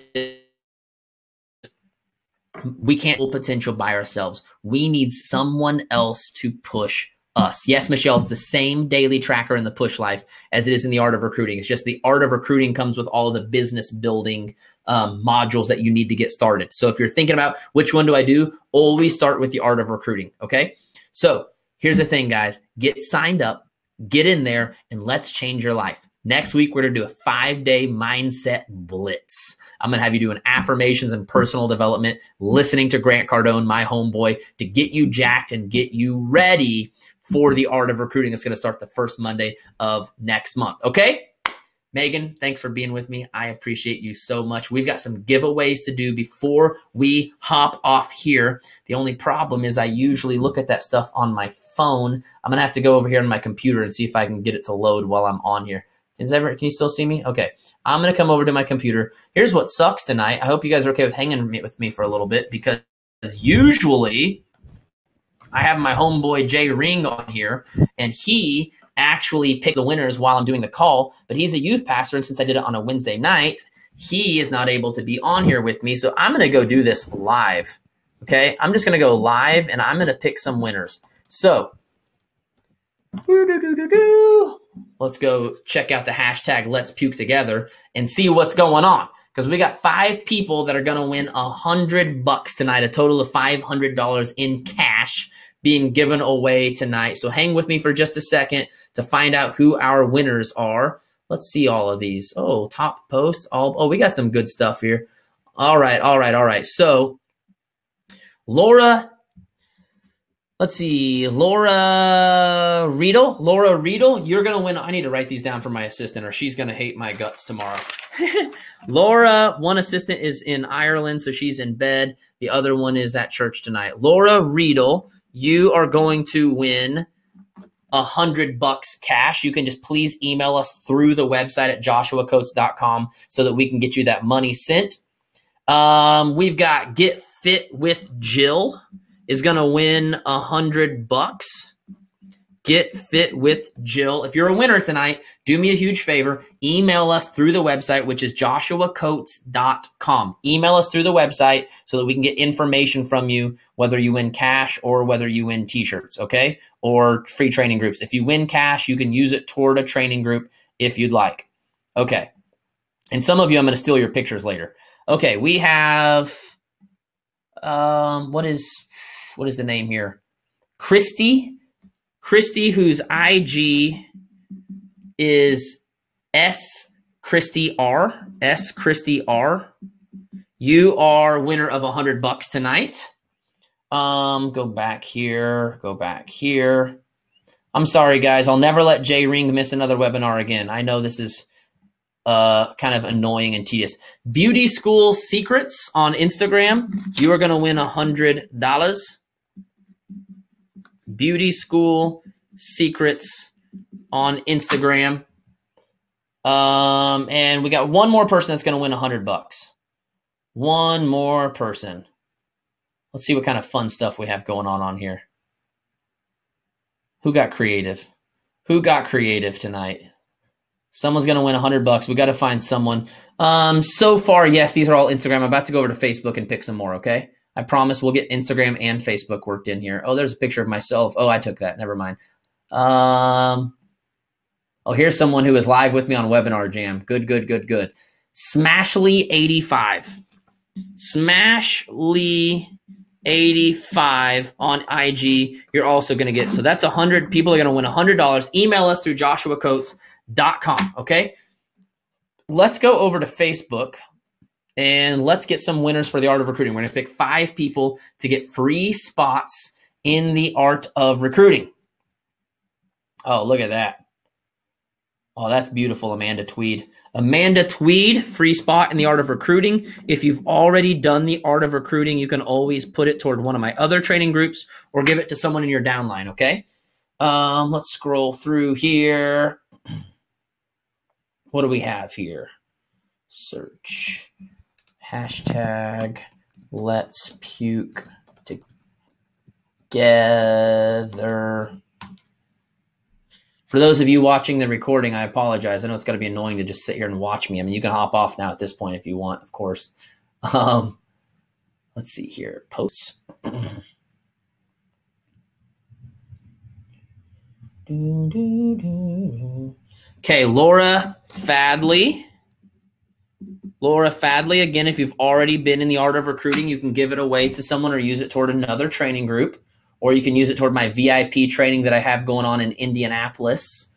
we can't full potential by ourselves. We need someone else to push us. Yes, Michelle, it's the same daily tracker in the Push Life as it is in the Art of Recruiting. It's just the Art of Recruiting comes with all of the business building modules that you need to get started. So if you're thinking about which one do I do, always start with the Art of Recruiting, okay? So here's the thing, guys. Get signed up, get in there, and let's change your life. Next week, we're going to do a 5-day mindset blitz. I'm going to have you doing affirmations and personal development, listening to Grant Cardone, my homeboy, to get you jacked and get you ready for the Art of Recruiting. It's going to start the first Monday of next month. Okay? Megan, thanks for being with me. I appreciate you so much. We've got some giveaways to do before we hop off here. The only problem is I usually look at that stuff on my phone. I'm going to have to go over here on my computer and see if I can get it to load while I'm on here. Can you still see me? Okay. I'm going to come over to my computer. Here's what sucks tonight. I hope you guys are okay with hanging with me for a little bit, because usually I have my homeboy Jay Ring on here, and he actually picks the winners while I'm doing the call, but he's a youth pastor, and since I did it on a Wednesday night, he is not able to be on here with me, so I'm going to go do this live, okay? I'm just going to go live, and I'm going to pick some winners. So, let's go check out the hashtag Let's Puke Together and see what's going on, because we got 5 people that are going to win $100 tonight, a total of $500 in cash being given away tonight. So hang with me for just a second to find out who our winners are. Let's see all of these. Oh, top posts. Oh, we got some good stuff here. All right. So Laura, let's see. Laura Riedel, you're going to win. I need to write these down for my assistant, or she's going to hate my guts tomorrow. Laura, one assistant is in Ireland, so she's in bed. The other one is at church tonight. Laura Riedel, you are going to win $100 cash. You can just please email us through the website at joshuacoates.com so that we can get you that money sent. We've got Get Fit with Jill is going to win $100. Get Fit with Jill. If you're a winner tonight, do me a huge favor. Email us through the website, which is joshuacoates.com. Email us through the website so that we can get information from you, whether you win cash or whether you win t-shirts, okay? Or free training groups. If you win cash, you can use it toward a training group if you'd like. Okay. And some of you, I'm going to steal your pictures later. Okay, we have, what is the name here? Christy, whose IG is S Christy R. You are winner of $100 tonight. Go back here. I'm sorry, guys. I'll never let Jay Ring miss another webinar again. I know this is kind of annoying and tedious. Beauty School Secrets on Instagram. You are going to win $100. Beauty School Secrets on Instagram. And we got one more person that's going to win $100. One more person. Let's see what kind of fun stuff we have going on here. Who got creative? Who got creative tonight? Someone's going to win $100. We got to find someone. So far, yes, these are all Instagram. I'm about to go over to Facebook and pick some more, okay? I promise we'll get Instagram and Facebook worked in here. Oh, there's a picture of myself. Oh, I took that. Never mind. Oh, here's someone who is live with me on Webinar Jam. Good. Smashly85. Smashly85 on IG. You're also going to get, so that's 100 people are going to win $100. Email us through joshuacoates.com, okay? Let's go over to Facebook. And let's get some winners for the Art of Recruiting. We're going to pick 5 people to get free spots in the Art of Recruiting. Oh, look at that. Oh, that's beautiful, Amanda Tweed. Amanda Tweed, free spot in the Art of Recruiting. If you've already done the Art of Recruiting, you can always put it toward one of my other training groups or give it to someone in your downline, okay? Let's scroll through here. What do we have here? Search. Hashtag Let's Puke Together. For those of you watching the recording, I apologize. I know it's got to be annoying to just sit here and watch me. I mean, you can hop off now at this point if you want, of course. Let's see here. Posts. Okay, Laura Fadley. Laura Fadley, again, if you've already been in the art of recruiting, you can give it away to someone or use it toward another training group, or you can use it toward my VIP training that I have going on in Indianapolis.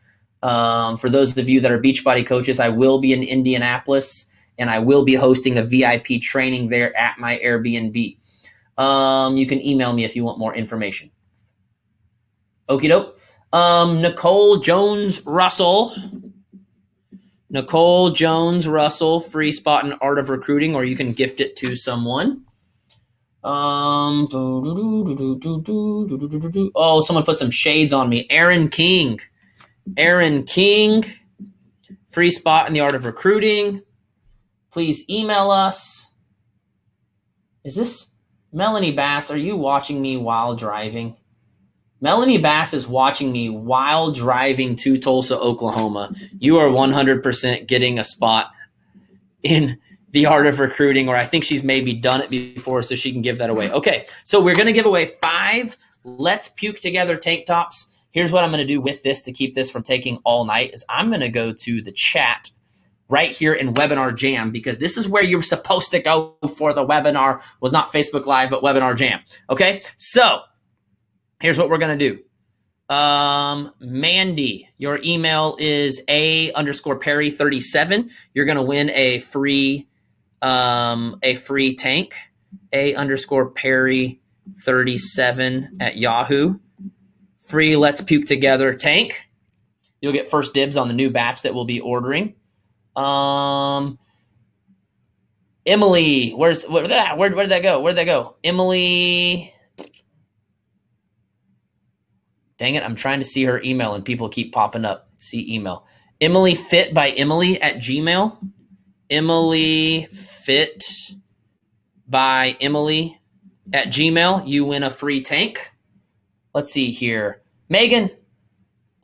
For those of you that are Beachbody coaches, I will be in Indianapolis, and I will be hosting a VIP training there at my Airbnb. You can email me if you want more information. Okie doke. Nicole Jones Russell. Nicole Jones Russell, free spot in Art of Recruiting, or you can gift it to someone. Oh, someone put some shades on me. Aaron King. Aaron King, free spot in the Art of Recruiting. Please email us. Is this Melanie Bass? Are you watching me while driving? Melanie Bass is watching me while driving to Tulsa, Oklahoma. You are 100% getting a spot in the Art of Recruiting, or I think she's maybe done it before, so she can give that away. Okay, so we're going to give away 5 Let's Puke Together tank tops. Here's what I'm going to do with this to keep this from taking all night is I'm going to go to the chat right here in Webinar Jam, because this is where you're supposed to go for the webinar. Was not Facebook Live, but Webinar Jam. Okay, so here's what we're going to do. Mandy, your email is A_Perry37. You're going to win a free tank, A_Perry37 at Yahoo. Free Let's Puke Together tank. You'll get first dibs on the new batch that we'll be ordering. Emily, where did that go? Where did that go? Emily. Dang it, I'm trying to see her email and people keep popping up. See email. Emily Fit by Emily at Gmail. Emily Fit by Emily at Gmail. You win a free tank. Let's see here. Megan,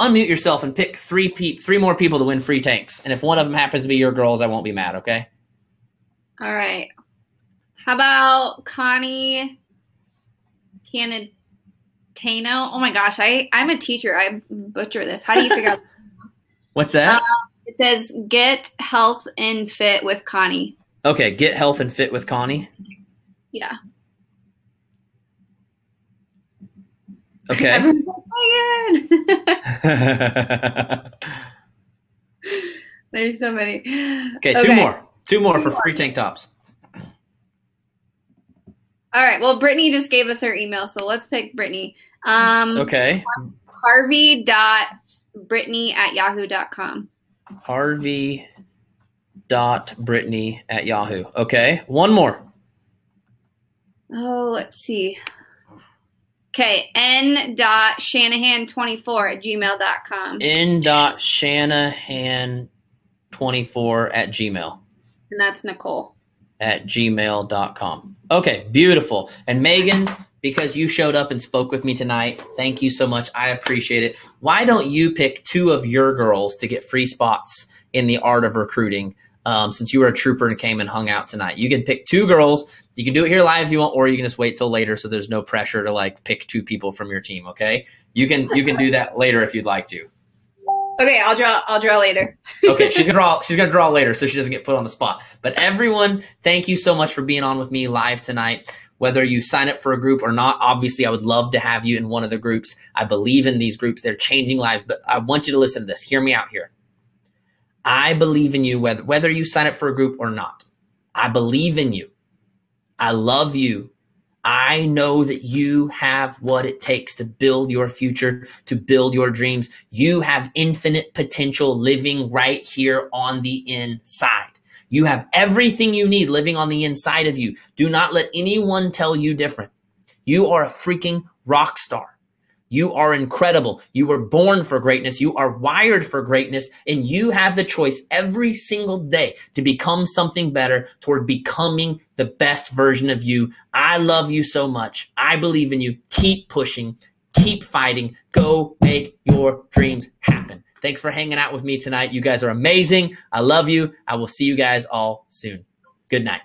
unmute yourself and pick 3 more people to win free tanks. And if one of them happens to be your girls, I won't be mad, okay? All right. How about Connie Canadino? Oh my gosh, I'm a teacher. I butcher this. How do you figure out? What's that? It says Get Health and Fit with Connie. Okay, Get Health and Fit with Connie. Yeah. Okay. Everyone's like, there's so many. Okay, 2 more for free tank tops. All right. Well, Brittany just gave us her email, so let's pick Brittany. Okay. Harvey.brittany@yahoo.com. Harvey.brittany@yahoo. Okay. One more. Oh, let's see. Okay. N.Shanahan24@gmail.com. N.Shanahan24@gmail. And that's Nicole. At gmail.com. Okay, beautiful. And Megan, because you showed up and spoke with me tonight, thank you so much. I appreciate it. Why don't you pick 2 of your girls to get free spots in the Art of Recruiting, since you were a trooper and came and hung out tonight? You can pick 2 girls. You can do it here live if you want, or you can just wait till later so there's no pressure to like pick 2 people from your team, okay? You can do that later if you'd like to. Okay, I'll draw later. Okay, she's gonna draw later so she doesn't get put on the spot. But everyone, thank you so much for being on with me live tonight. Whether you sign up for a group or not, obviously I would love to have you in one of the groups. I believe in these groups. They're changing lives, but I want you to listen to this. Hear me out here. I believe in you whether you sign up for a group or not. I believe in you. I love you. I know that you have what it takes to build your future, to build your dreams. You have infinite potential living right here on the inside. You have everything you need living on the inside of you. Do not let anyone tell you different. You are a freaking rock star. You are incredible. You were born for greatness. You are wired for greatness. And you have the choice every single day to become something better toward becoming the best version of you. I love you so much. I believe in you. Keep pushing. Keep fighting. Go make your dreams happen. Thanks for hanging out with me tonight. You guys are amazing. I love you. I will see you guys all soon. Good night.